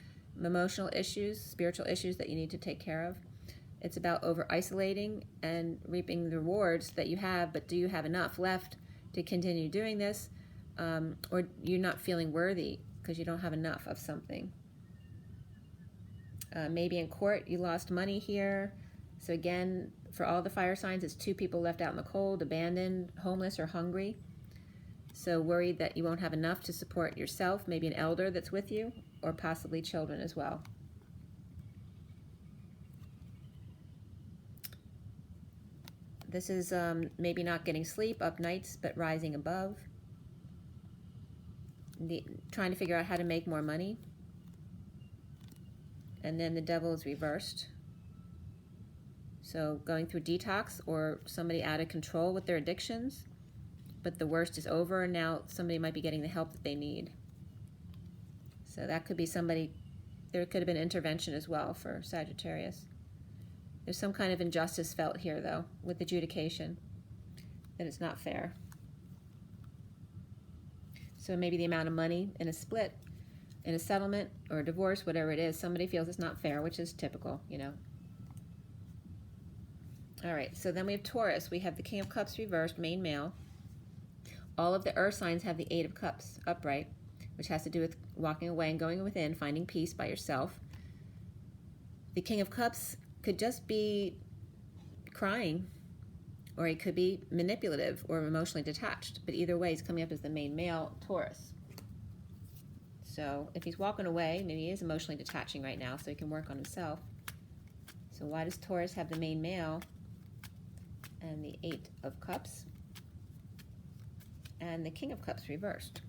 emotional issues, spiritual issues that you need to take care of. It's about over-isolating and reaping the rewards that you have, but do you have enough left to continue doing this? Or you're not feeling worthy because you don't have enough of something. Maybe in court you lost money here. So again, for all the fire signs, it's 2 people left out in the cold, abandoned, homeless, or hungry. So worried that you won't have enough to support yourself, maybe an elder that's with you, or possibly children as well. This is maybe not getting sleep, up nights, but rising above. Trying to figure out how to make more money. And then the Devil is reversed. So going through detox, or somebody out of control with their addictions, but the worst is over and now somebody might be getting the help that they need. So that could be somebody, there could have been intervention as well for Sagittarius. There's some kind of injustice felt here though, with adjudication, that it's not fair. So maybe the amount of money in a split, in a settlement, or a divorce, whatever it is, somebody feels it's not fair, which is typical, you know. All right, so then we have Taurus. We have the King of Cups reversed, main male. All of the earth signs have the 8 of Cups upright, which has to do with walking away and going within, finding peace by yourself. The King of Cups could just be crying, or he could be manipulative or emotionally detached. But either way, he's coming up as the main male, Taurus. So if he's walking away, maybe he is emotionally detaching right now, so he can work on himself. So why does Taurus have the main male and the 8 of Cups and the King of Cups reversed?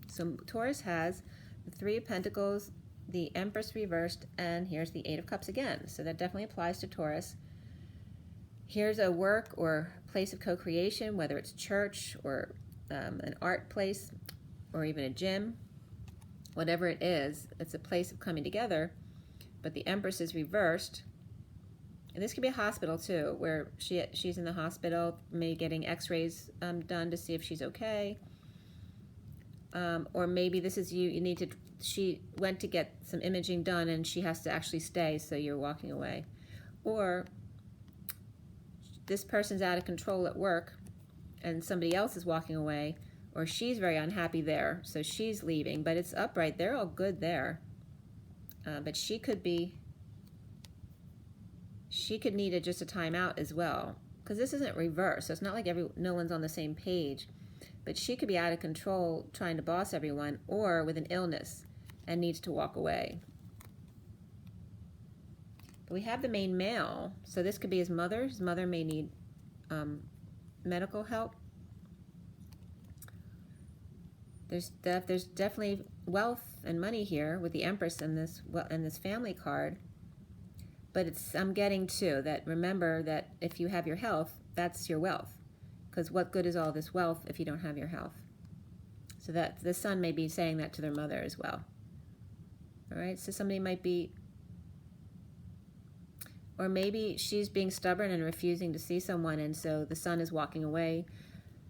So Taurus has the 3 of Pentacles, the Empress reversed, and here's the 8 of Cups again. So that definitely applies to Taurus. Here's a work or place of co-creation, whether it's church or an art place or even a gym. Whatever it is, it's a place of coming together. But the Empress is reversed. And this could be a hospital too, where she's in the hospital, maybe getting x-rays done to see if she's okay. Or maybe this is she went to get some imaging done and she has to actually stay, so you're walking away. Or this person's out of control at work and somebody else is walking away, or she's very unhappy there, so she's leaving, but it's upright. They're all good there. But she could need just a timeout as well, because this isn't reverse, so it's not like no one's on the same page. But she could be out of control trying to boss everyone, or with an illness and needs to walk away. But we have the main male, so this could be his mother. His mother may need medical help. There's definitely wealth and money here with the Empress and this family card. But I'm getting too that remember that if you have your health, that's your wealth. Because what good is all this wealth if you don't have your health? So that the son may be saying that to their mother as well. All right, so somebody might be, or maybe she's being stubborn and refusing to see someone, and so the son is walking away.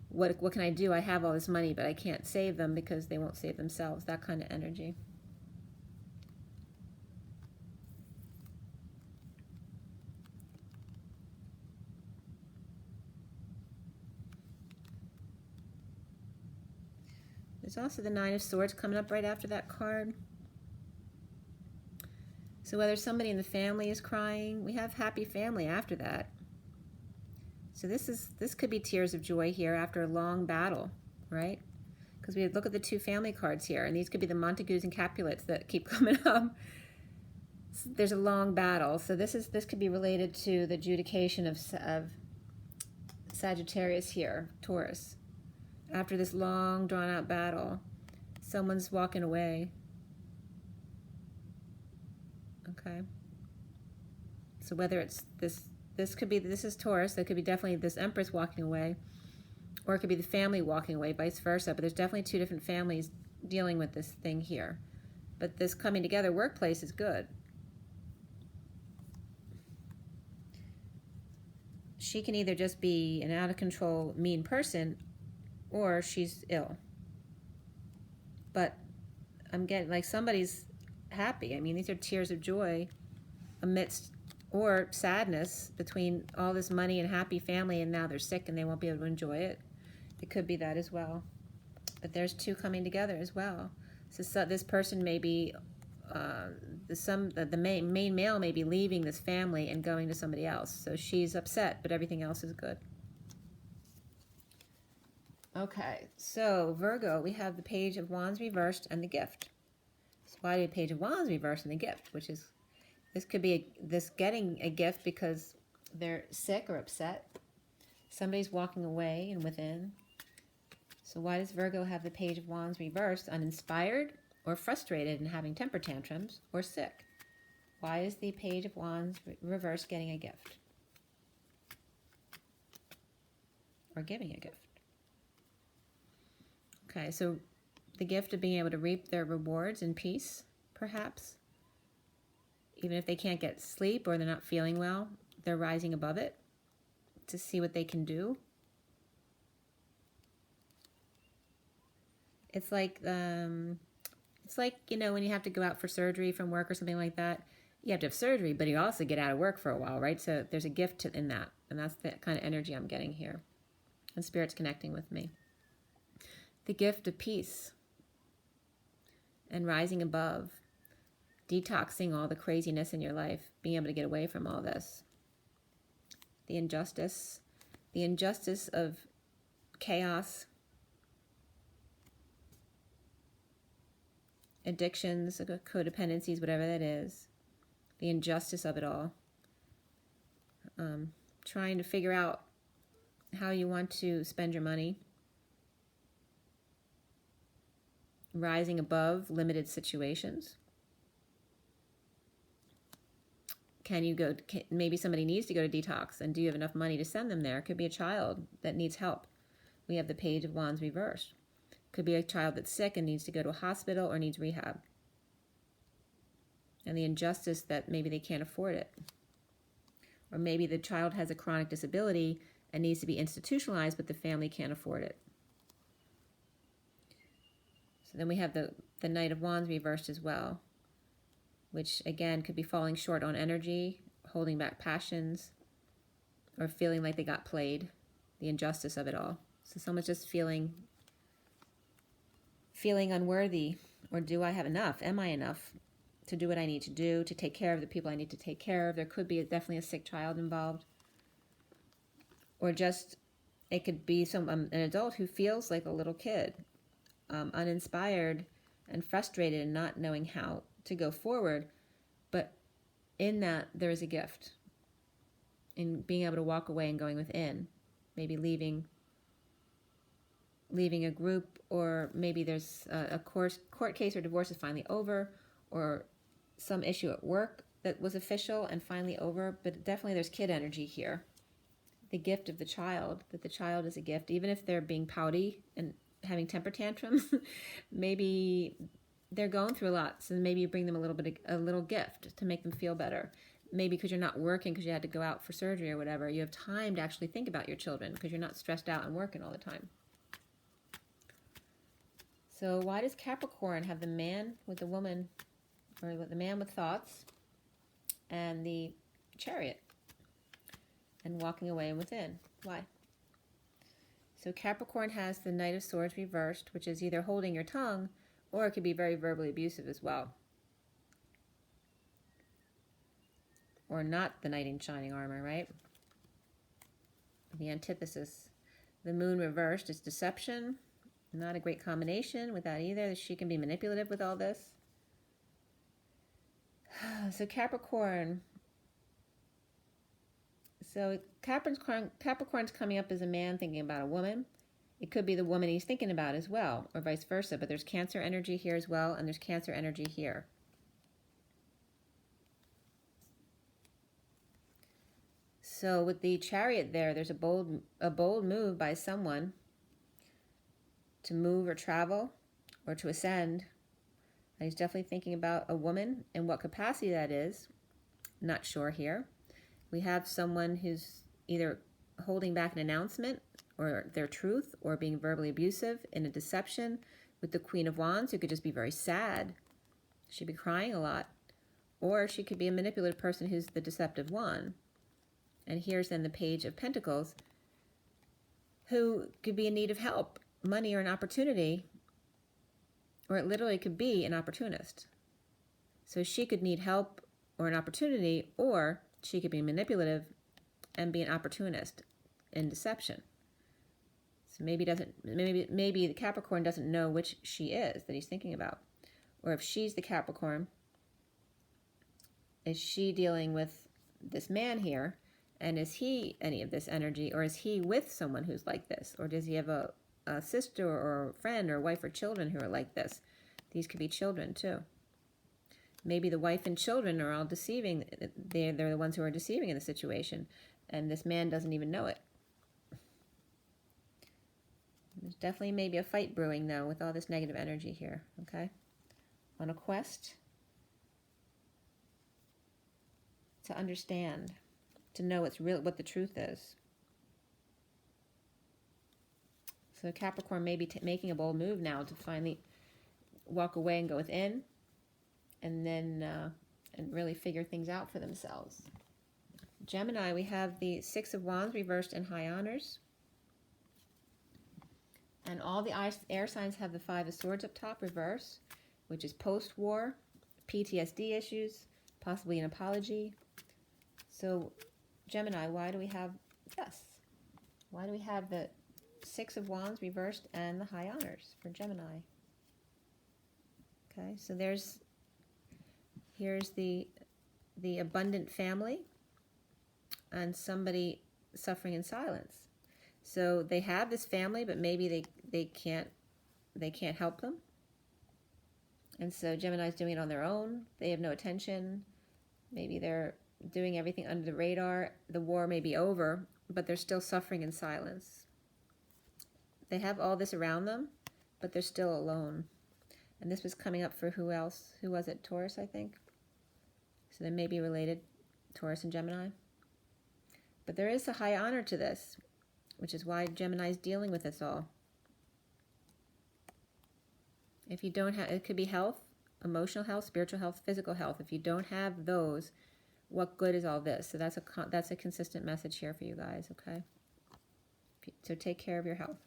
What can I do? I have all this money, but I can't save them because they won't save themselves. That kind of energy. There's also the Nine of Swords coming up right after that card. So whether somebody in the family is crying, we have happy family after that. So this could be tears of joy here after a long battle, right? Because we look at the two family cards here, and these could be the Montagues and Capulets that keep coming up. So there's a long battle. So this could be related to the adjudication of Sagittarius here, Taurus. After this long, drawn-out battle, someone's walking away. Okay. So whether it's this is Taurus, that could be definitely this Empress walking away, or it could be the family walking away, vice versa. But there's definitely two different families dealing with this thing here. But this coming together workplace is good. She can either just be an out-of-control, mean person, or she's ill. But I'm getting, like, somebody's happy. I mean, these are tears of joy amidst, or sadness between all this money and happy family, and now they're sick and they won't be able to enjoy it. It could be that as well. But there's two coming together as well. So this person may be, the main male may be leaving this family and going to somebody else. So she's upset, but everything else is good. Okay, so Virgo, we have the Page of Wands reversed and the Gift. So why do we have Page of Wands reversed and the Gift? Which is, this could be this getting a gift because they're sick or upset. Somebody's walking away and within. So why does Virgo have the Page of Wands reversed? Uninspired or frustrated and having temper tantrums or sick? Why is the Page of Wands reversed getting a gift? Or giving a gift? Okay, so the gift of being able to reap their rewards in peace, perhaps. Even if they can't get sleep or they're not feeling well, they're rising above it to see what they can do. It's like, you know, when you have to go out for surgery from work or something like that, you have to have surgery, but you also get out of work for a while, right? So there's a gift in that, and that's the kind of energy I'm getting here. And Spirit's connecting with me. The gift of peace and rising above, detoxing all the craziness in your life, being able to get away from all this. The injustice of chaos, addictions, codependencies, whatever that is, the injustice of it all. Trying to figure out how you want to spend your money. Rising above limited situations. Maybe somebody needs to go to detox, and do you have enough money to send them there? It could be a child that needs help. We have the Page of Wands reversed. Could be a child that's sick and needs to go to a hospital or needs rehab. And the injustice that maybe they can't afford it. Or maybe the child has a chronic disability and needs to be institutionalized, but the family can't afford it. So then we have the Knight of Wands reversed as well, which again could be falling short on energy, holding back passions, or feeling like they got played, the injustice of it all. So someone's just feeling unworthy, or do I have enough? Am I enough to do what I need to do, to take care of the people I need to take care of? There could be definitely a sick child involved. Or just, it could be an adult who feels like a little kid, uninspired and frustrated and not knowing how to go forward. But in that, there is a gift in being able to walk away and going within, maybe leaving leaving a group, or maybe there's a court case or divorce is finally over, or some issue at work that was official and finally over. But definitely there's kid energy here. The gift of the child, that the child is a gift, even if they're being pouty and having temper tantrums. Maybe they're going through a lot, so maybe you bring them a little gift to make them feel better. Maybe because you're not working because you had to go out for surgery or whatever, you have time to actually think about your children because you're not stressed out and working all the time. So why does Capricorn have the man with the woman, or the man with thoughts, and the Chariot, and walking away and within? Why? So Capricorn has the Knight of Swords reversed, which is either holding your tongue, or it could be very verbally abusive as well. Or not the knight in shining armor, right? The antithesis. The Moon reversed is deception. Not a great combination with that either. She can be manipulative with all this. So Capricorn. So Capricorn's coming up as a man thinking about a woman. It could be the woman he's thinking about as well, or vice versa. But there's Cancer energy here as well, and there's Cancer energy here. So with the Chariot there, there's a bold move by someone to move or travel or to ascend. And he's definitely thinking about a woman and what capacity that is. Not sure here. We have someone who's either holding back an announcement or their truth, or being verbally abusive in a deception, with the Queen of Wands, who could just be very sad. She'd be crying a lot. Or she could be a manipulative person who's the deceptive one. And here's then the Page of Pentacles, who could be in need of help, money, or an opportunity, or it literally could be an opportunist. So she could need help or an opportunity, or she could be manipulative and be an opportunist in deception. So maybe the Capricorn doesn't know which she is that he's thinking about. Or if she's the Capricorn, is she dealing with this man here? And is he any of this energy, or is he with someone who's like this? Or does he have a sister or a friend or wife or children who are like this? These could be children too. Maybe the wife and children are all deceiving. They're the ones who are deceiving in the situation, and this man doesn't even know it. There's definitely maybe a fight brewing, though, with all this negative energy here, okay? On a quest to understand, to know what's real, what the truth is. So Capricorn may be making a bold move now to finally walk away and go within, and then and really figure things out for themselves. Gemini, we have the Six of Wands reversed in high honors. And all the air signs have the Five of Swords up top reverse, which is post-war, PTSD issues, possibly an apology. So Gemini, why do we have the Six of Wands reversed and the high honors for Gemini? Okay, so here's the abundant family and somebody suffering in silence. So they have this family, but maybe they can't help them. And so Gemini's doing it on their own. They have no attention. Maybe they're doing everything under the radar. The war may be over, but they're still suffering in silence. They have all this around them, but they're still alone. And this was coming up for who else? Who was it? Taurus, I think. So they may be related, Taurus and Gemini. But there is a high honor to this, which is why Gemini is dealing with this all. If you don't have, it could be health, emotional health, spiritual health, physical health. If you don't have those, what good is all this? So that's a consistent message here for you guys, okay? So take care of your health.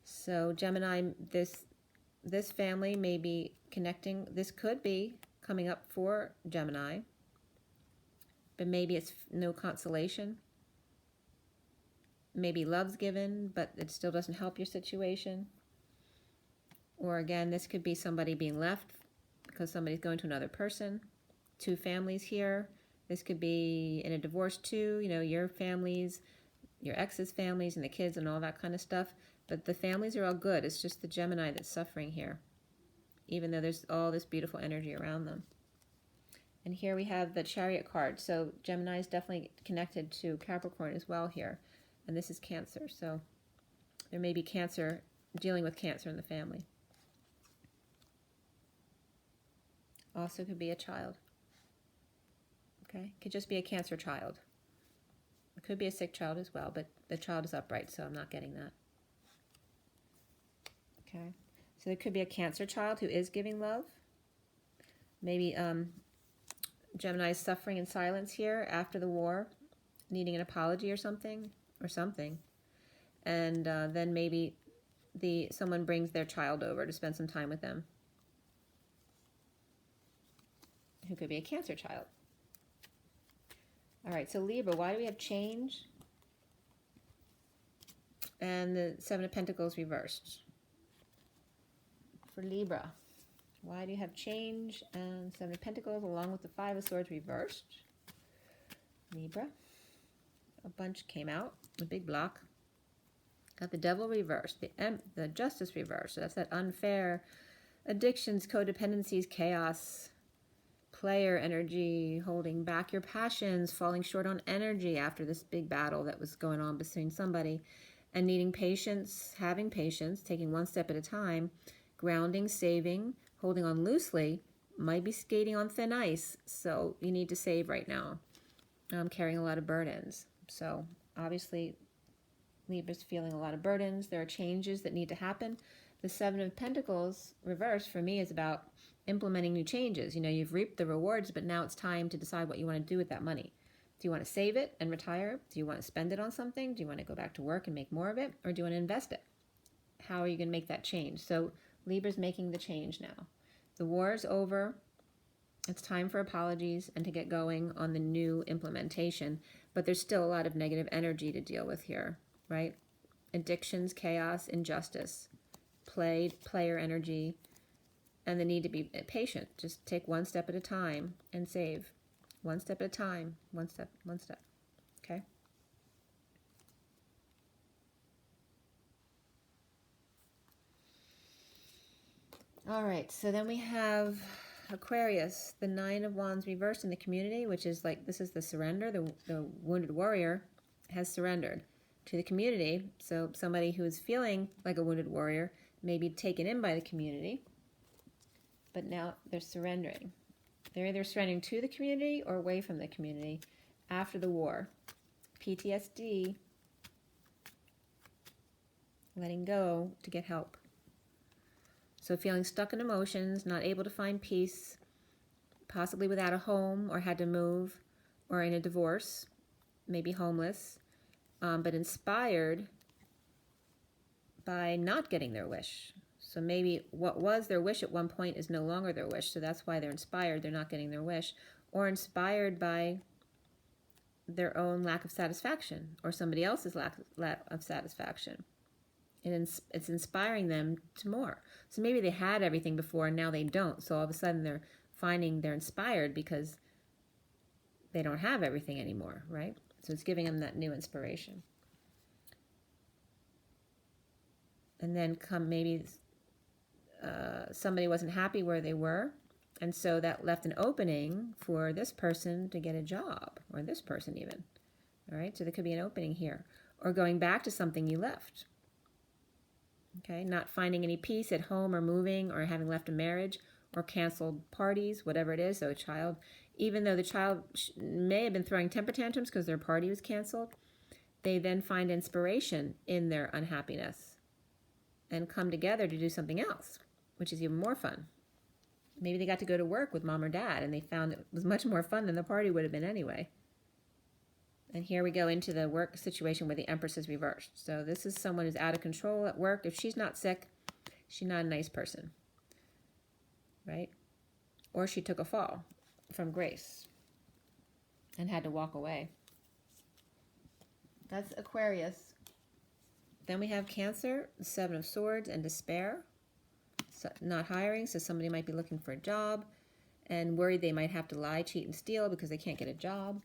So Gemini, this family may be connecting. This could be coming up for Gemini, but maybe it's no consolation. Maybe love's given, but it still doesn't help your situation. Or again, this could be somebody being left because somebody's going to another person. Two families here. This could be in a divorce too, you know, your families, your ex's families and the kids and all that kind of stuff. But the families are all good. It's just the Gemini that's suffering here, even though there's all this beautiful energy around them. And here we have the Chariot card. So Gemini is definitely connected to Capricorn as well here. And this is Cancer. So there may be Cancer, dealing with Cancer in the family. Also could be a child. Okay, could just be a Cancer child. It could be a sick child as well, but the child is upright, so I'm not getting that. Okay, so there could be a Cancer child who is giving love. Maybe Gemini is suffering in silence here after the war, needing an apology or something, and then maybe someone brings their child over to spend some time with them, who could be a Cancer child. All right, so Libra, why do we have change and the Seven of Pentacles reversed? For Libra, why do you have change and Seven of Pentacles along with the Five of Swords reversed? Libra, a bunch came out, a big block. Got the Devil reversed, the Justice reversed. So that's that unfair, addictions, codependencies, chaos, player energy, holding back your passions, falling short on energy after this big battle that was going on between somebody, and needing patience, having patience, taking one step at a time, grounding, saving, holding on loosely, might be skating on thin ice, so you need to save right now. Carrying a lot of burdens. So obviously Libra's feeling a lot of burdens. There are changes that need to happen. The Seven of Pentacles reversed for me is about implementing new changes. You know, you've reaped the rewards, but now it's time to decide what you want to do with that money. Do you want to save it and retire? Do you want to spend it on something? Do you want to go back to work and make more of it? Or do you want to invest it? How are you going to make that change? So Libra's making the change now. The war is over. It's time for apologies and to get going on the new implementation. But there's still a lot of negative energy to deal with here, right? Addictions, chaos, injustice, player energy, and the need to be patient. Just take one step at a time and save. One step at a time. One step. Okay? All right, so then we have Aquarius, the Nine of Wands reversed in the community, which is like, this is the surrender. The wounded warrior has surrendered to the community. So somebody who is feeling like a wounded warrior may be taken in by the community, but now they're surrendering. They're either surrendering to the community or away from the community after the war. PTSD, letting go to get help. So feeling stuck in emotions, not able to find peace, possibly without a home or had to move, or in a divorce, maybe homeless, but inspired by not getting their wish. So maybe what was their wish at one point is no longer their wish, so that's why they're inspired, they're not getting their wish, or inspired by their own lack of satisfaction or somebody else's lack of satisfaction. And it's inspiring them to more. So maybe they had everything before and now they don't. So all of a sudden they're finding they're inspired because they don't have everything anymore, right? So it's giving them that new inspiration. And then maybe somebody wasn't happy where they were. And so that left an opening for this person to get a job, or this person even. All right, so there could be an opening here. Or going back to something you left. Okay, not finding any peace at home or moving or having left a marriage or canceled parties, whatever it is. So a child, even though the child may have been throwing temper tantrums because their party was canceled, they then find inspiration in their unhappiness and come together to do something else, which is even more fun. Maybe they got to go to work with mom or dad and they found it was much more fun than the party would have been anyway. And here we go into the work situation where the Empress is reversed. So this is someone who's out of control at work. If she's not sick, she's not a nice person, right? Or she took a fall from grace and had to walk away. That's Aquarius. Then we have Cancer, the Seven of Swords, and despair. So not hiring, so somebody might be looking for a job and worried they might have to lie, cheat, and steal because they can't get a job.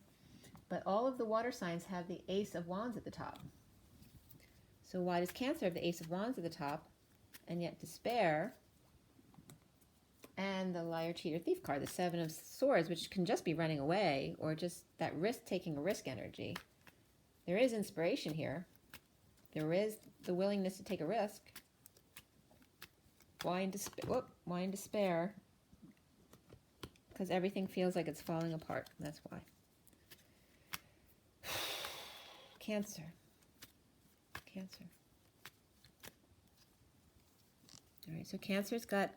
But all of the water signs have the Ace of Wands at the top. So why does Cancer have the Ace of Wands at the top, and yet despair, and the Liar, Cheater, Thief card, the Seven of Swords, which can just be running away, or just that risk, taking a risk energy. There is inspiration here. There is the willingness to take a risk. Why in despair? Why in despair? Because everything feels like it's falling apart. That's why. Cancer. Cancer. All right, so Cancer's got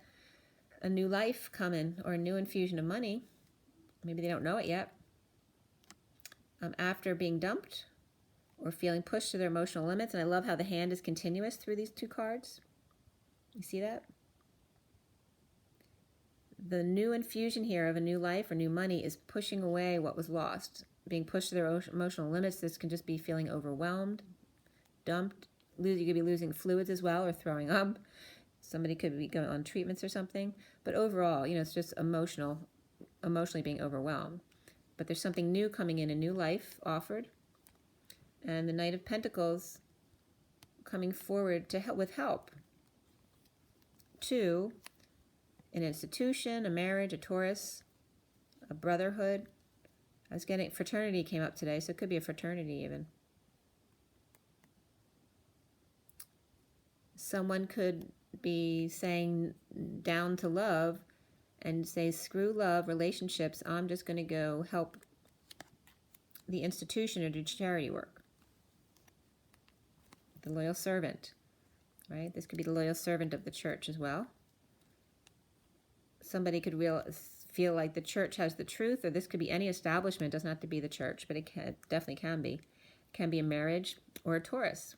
a new life coming, or a new infusion of money. Maybe they don't know it yet. After being dumped or feeling pushed to their emotional limits. And I love how the hand is continuous through these two cards. You see that? The new infusion here of a new life or new money is pushing away what was lost. Being pushed to their emotional limits. This can just be feeling overwhelmed, dumped. You could be losing fluids as well, or throwing up. Somebody could be going on treatments or something. But overall, you know, it's just emotionally being overwhelmed. But there's something new coming in, a new life offered. And the Knight of Pentacles coming forward to help with help to an institution, a marriage, a Taurus, a brotherhood. I was getting fraternity came up today, so it could be a fraternity even. Someone could be saying down to love and say, screw love, relationships, I'm just going to go help the institution or do charity work. The loyal servant, right? This could be the loyal servant of the church as well. Somebody could feel like the church has the truth, or this could be any establishment. It doesn't have to be the church, but it definitely can be. It can be a marriage or a Taurus.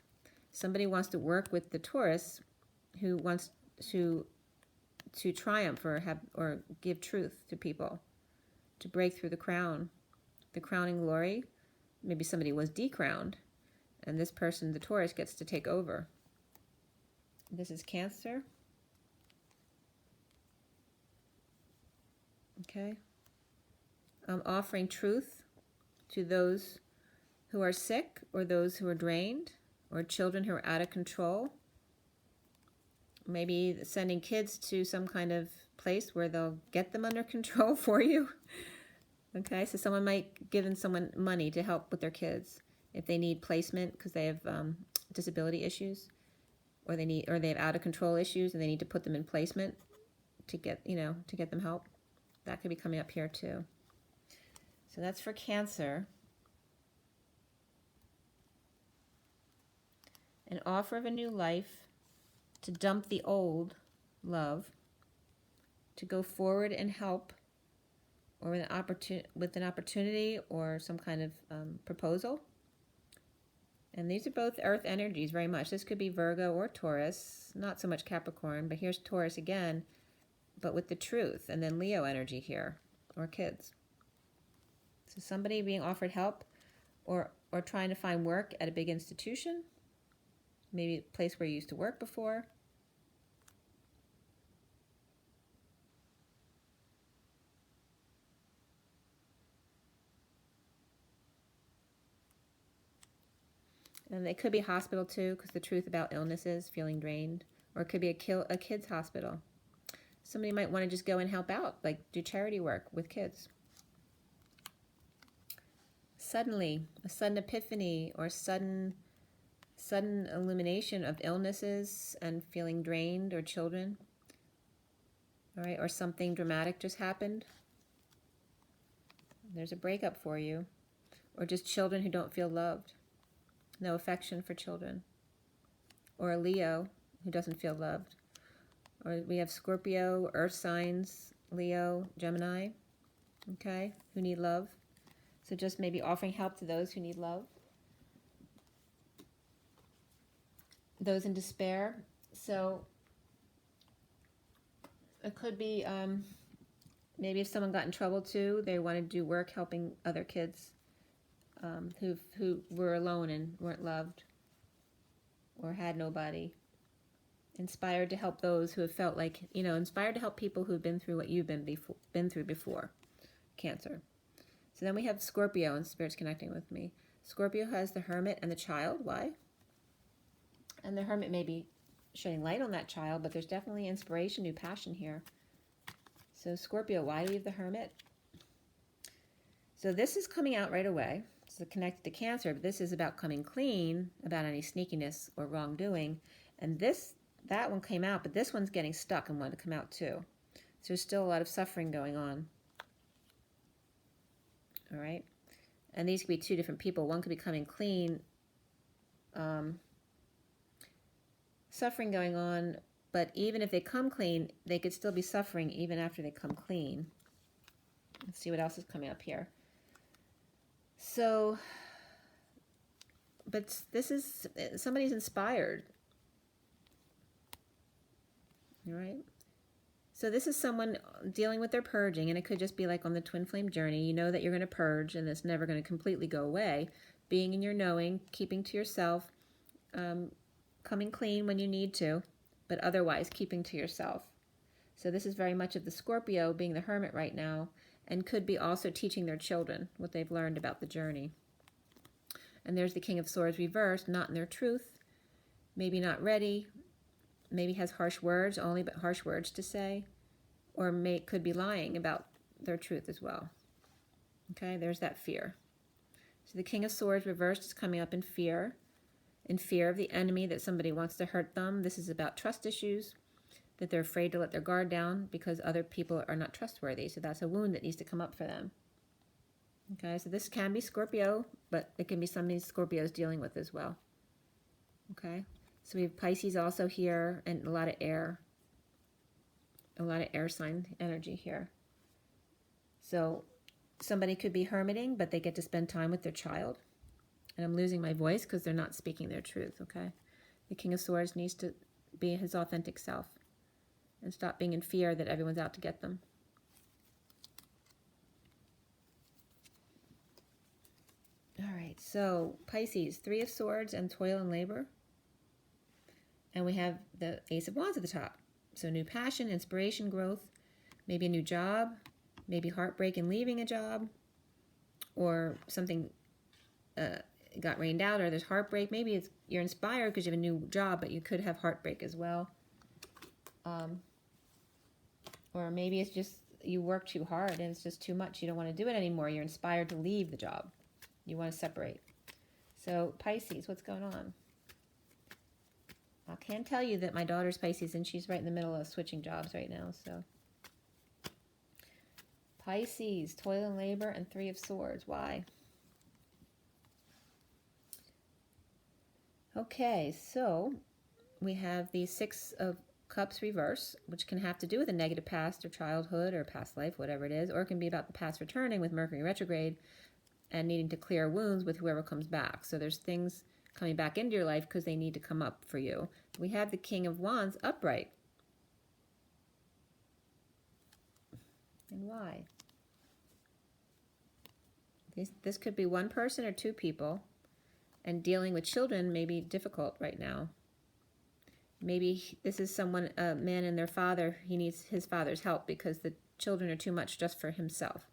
Somebody wants to work with the Taurus who wants to triumph or give truth to people, to break through the crown, the crowning glory. Maybe somebody was decrowned, and this person, the Taurus, gets to take over. This is Cancer. Okay. I'm offering truth to those who are sick, or those who are drained, or children who are out of control. Maybe sending kids to some kind of place where they'll get them under control for you. Okay, so someone might give someone money to help with their kids if they need placement because they have disability issues, or they have out of control issues and they need to put them in placement to get them help. That could be coming up here too. So that's for Cancer. An offer of a new life, to dump the old love, to go forward and help, or with an opportunity or some kind of proposal. And these are both earth energies very much. This could be Virgo or Taurus, not so much Capricorn, but here's Taurus again, but with the truth. And then Leo energy here, or kids. So somebody being offered help, or trying to find work at a big institution, maybe a place where you used to work before. And it could be hospital too, because the truth about illnesses, feeling drained. Or it could be a kid's hospital. Somebody might want to just go and help out, like do charity work with kids. Suddenly, a sudden epiphany or sudden illumination of illnesses and feeling drained, or children. All right, or something dramatic just happened. There's a breakup for you. Or just children who don't feel loved. No affection for children. Or a Leo who doesn't feel loved. Or we have Scorpio, earth signs, Leo, Gemini, okay, who need love. So just maybe offering help to those who need love. Those in despair. So it could be maybe if someone got in trouble too, they want to do work helping other kids who were alone and weren't loved or had nobody. Inspired to help those who have felt like, inspired to help people who've been through what you've been through before, Cancer. So then we have Scorpio, and Spirit's connecting with me. Scorpio has the Hermit and the Child. Why? And the Hermit may be shedding light on that child, but there's definitely inspiration, new passion here. So Scorpio, why leave the Hermit? So this is coming out right away. It's connected to Cancer, but this is about coming clean about any sneakiness or wrongdoing. And that one came out, but this one's getting stuck and wanted to come out too. So there's still a lot of suffering going on. All right. And these could be two different people. One could be coming clean, suffering going on, but even if they come clean, they could still be suffering even after they come clean. Let's see what else is coming up here. So, but this is, somebody's inspired. All right. So this is someone dealing with their purging, and it could just be like on the twin flame journey. You know that you're going to purge, and it's never going to completely go away. Being in your knowing, keeping to yourself, coming clean when you need to, but otherwise keeping to yourself. So this is very much of the Scorpio being the Hermit right now, and could be also teaching their children what they've learned about the journey. And there's the King of Swords reversed, not in their truth, maybe not ready, maybe has harsh words, only but harsh words to say, or could be lying about their truth as well. Okay, there's that fear. So the King of Swords reversed is coming up in fear of the enemy, that somebody wants to hurt them. This is about trust issues, that they're afraid to let their guard down because other people are not trustworthy. So that's a wound that needs to come up for them. Okay, so this can be Scorpio, but it can be something Scorpio is dealing with as well. Okay, so we have Pisces also here, and a lot of air sign energy here. So somebody could be hermiting, but they get to spend time with their child. And I'm losing my voice because they're not speaking their truth, okay? The King of Swords needs to be his authentic self and stop being in fear that everyone's out to get them. All right, so Pisces, Three of Swords and toil and labor. And we have the Ace of Wands at the top. So new passion, inspiration, growth, maybe a new job, maybe heartbreak and leaving a job, or something got rained out, or there's heartbreak. Maybe you're inspired because you have a new job, but you could have heartbreak as well. Or maybe it's just you work too hard and it's just too much. You don't want to do it anymore. You're inspired to leave the job. You want to separate. So Pisces, what's going on? I can tell you that my daughter's Pisces, and she's right in the middle of switching jobs right now. So Pisces, toil and labor, and Three of Swords. Why? Okay, so we have the Six of Cups reverse, which can have to do with a negative past or childhood or past life, whatever it is, or it can be about the past returning with Mercury retrograde and needing to clear wounds with whoever comes back. So there's things coming back into your life because they need to come up for you. We have the King of Wands upright. And why? This could be one person or two people, and dealing with children may be difficult right now. Maybe this is someone, a man and their father, he needs his father's help because the children are too much just for himself.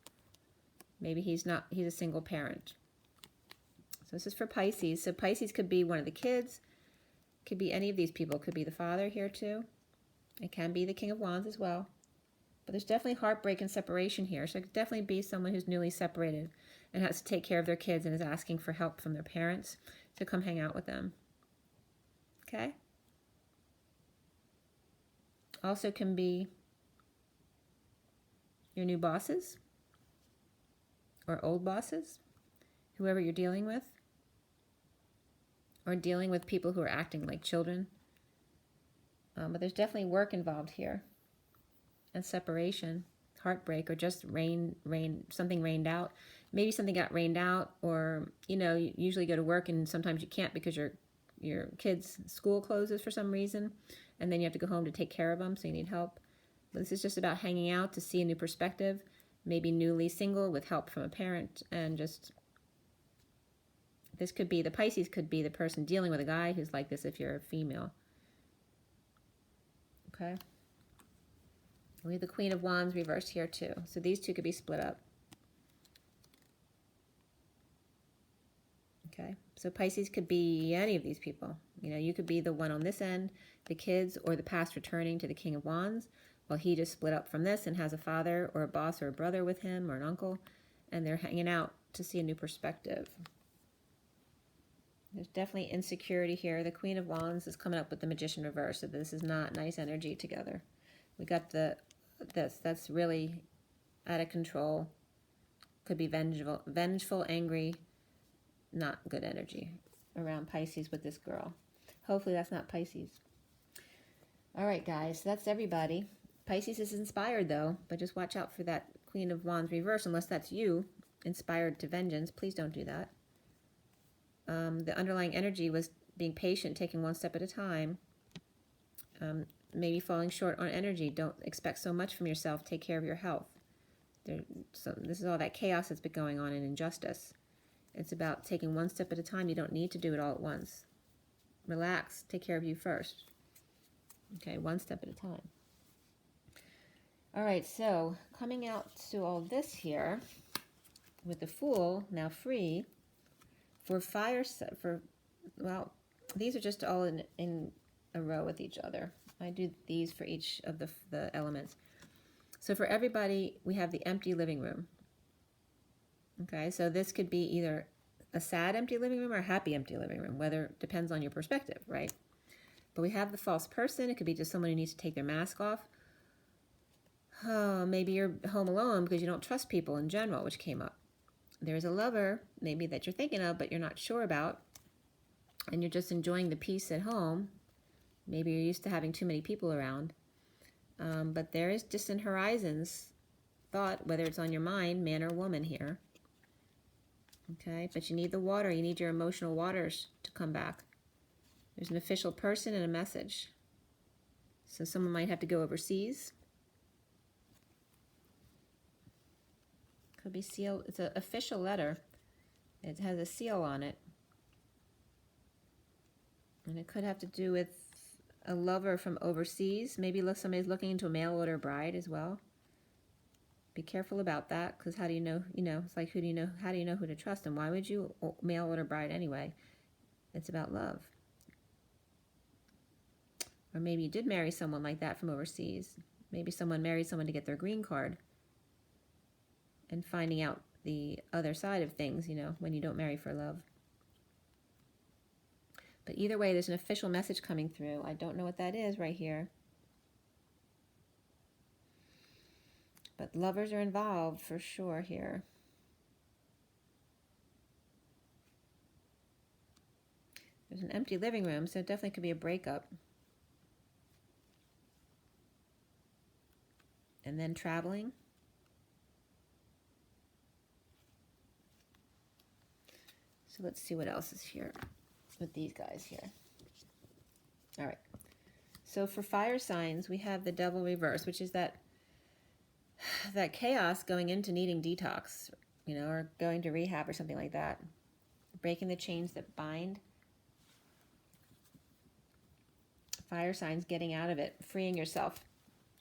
Maybe he's a single parent. So this is for Pisces. So Pisces could be one of the kids, could be any of these people, could be the father here too. It can be the King of Wands as well. But there's definitely heartbreak and separation here. So it could definitely be someone who's newly separated and has to take care of their kids and is asking for help from their parents to come hang out with them. Okay? Also can be your new bosses or old bosses, whoever you're dealing with, or dealing with people who are acting like children. But there's definitely work involved here, and separation, heartbreak, or just something rained out. Maybe something got rained out, or you usually go to work and sometimes you can't because your kids' school closes for some reason, and then you have to go home to take care of them, so you need help. But this is just about hanging out to see a new perspective, maybe newly single with help from a parent, and just, this could be, the Pisces could be the person dealing with a guy who's like this if you're a female. Okay. We have the Queen of Wands reversed here too. So these two could be split up. Okay, so Pisces could be any of these people. You know, you could be the one on this end, the kids, or the past returning to the King of Wands, while he just split up from this and has a father or a boss or a brother with him or an uncle, and they're hanging out to see a new perspective. There's definitely insecurity here. The Queen of Wands is coming up with the Magician reverse, so this is not nice energy together. We got that's really out of control. Could be vengeful, angry, not good energy around Pisces with this girl. Hopefully that's not Pisces. All right, guys, that's everybody. Pisces is inspired, though, but just watch out for that Queen of Wands reverse, unless that's you, inspired to vengeance. Please don't do that. The underlying energy was being patient, taking one step at a time. Maybe falling short on energy. Don't expect so much from yourself. Take care of your health. So this is all that chaos that's been going on and injustice. It's about taking one step at a time. You don't need to do it all at once. Relax. Take care of you first. Okay, one step at a time. All right, so coming out to all this here with the Fool now free for fire. Well, these are just all in a row with each other. I do these for each of the elements. So for everybody, we have the empty living room. Okay, so this could be either a sad empty living room or a happy empty living room, whether depends on your perspective, right? But we have the false person. It could be just someone who needs to take their mask off. Oh, maybe you're home alone because you don't trust people in general, which came up. There's a lover, maybe that you're thinking of, but you're not sure about, and you're just enjoying the peace at home. Maybe you're used to having too many people around. But there is distant horizons thought, whether it's on your mind, man or woman here. Okay, but you need the water. You need your emotional waters to come back. There's an official person and a message. So someone might have to go overseas. Could be sealed. It's an official letter. It has a seal on it. And it could have to do with a lover from overseas. Maybe somebody's looking into a mail order bride as well. Be careful about that, because how do you know, it's like, how do you know who to trust, and why would you mail order bride anyway? It's about love. Or maybe you did marry someone like that from overseas. Maybe someone married someone to get their green card. And finding out the other side of things, when you don't marry for love. But either way, there's an official message coming through. I don't know what that is right here. But lovers are involved for sure here. There's an empty living room, so it definitely could be a breakup. And then traveling. So let's see what else is here with these guys here. All right. So for fire signs, we have the Devil reverse, which is that chaos going into needing detox, or going to rehab or something like that. Breaking the chains that bind. Fire signs, getting out of it, freeing yourself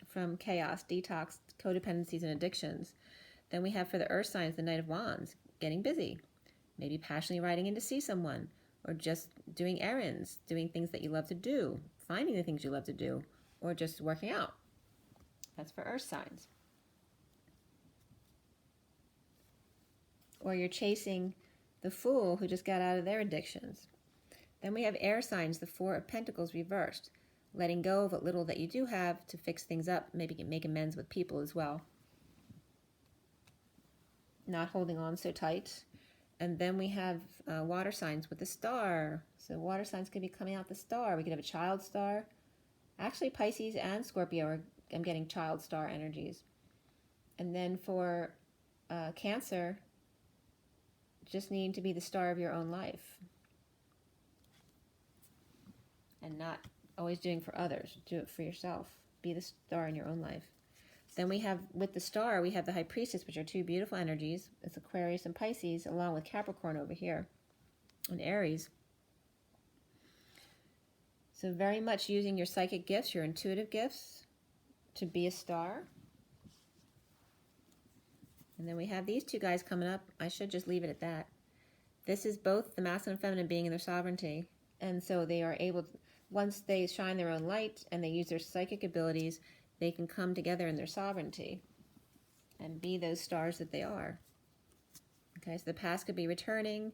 from chaos, detox, codependencies, and addictions. Then we have for the earth signs, the Knight of Wands, getting busy. Maybe passionately riding in to see someone, or just doing errands, doing things that you love to do, finding the things you love to do, or just working out. That's for earth signs. Or you're chasing the Fool who just got out of their addictions. Then we have air signs, the Four of Pentacles reversed, letting go of what little that you do have to fix things up, maybe make amends with people as well. Not holding on so tight. And then we have water signs with the Star. So water signs could be coming out the Star. We could have a child star. Actually, Pisces and Scorpio I'm getting child star energies. And then for Cancer, just needing to be the star of your own life. And not always doing for others. Do it for yourself. Be the star in your own life. Then we have, with the Star, we have the High Priestess, which are two beautiful energies. It's Aquarius and Pisces, along with Capricorn over here, and Aries. So very much using your psychic gifts, your intuitive gifts, to be a star. And then we have these two guys coming up. I should just leave it at that. This is both the masculine and feminine being in their sovereignty. And so they are able to, once they shine their own light and they use their psychic abilities, they can come together in their sovereignty and be those stars that they are. Okay, so the past could be returning,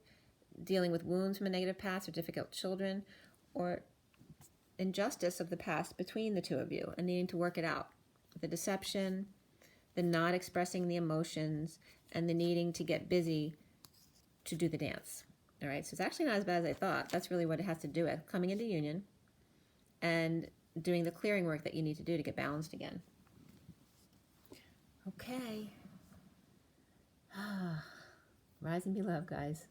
dealing with wounds from a negative past or difficult children, or injustice of the past between the two of you and needing to work it out. The deception, the not expressing the emotions, and the needing to get busy to do the dance. All right, so it's actually not as bad as I thought. That's really what it has to do with coming into union and doing the clearing work that you need to do to get balanced again. Okay. Rise and be loved, guys.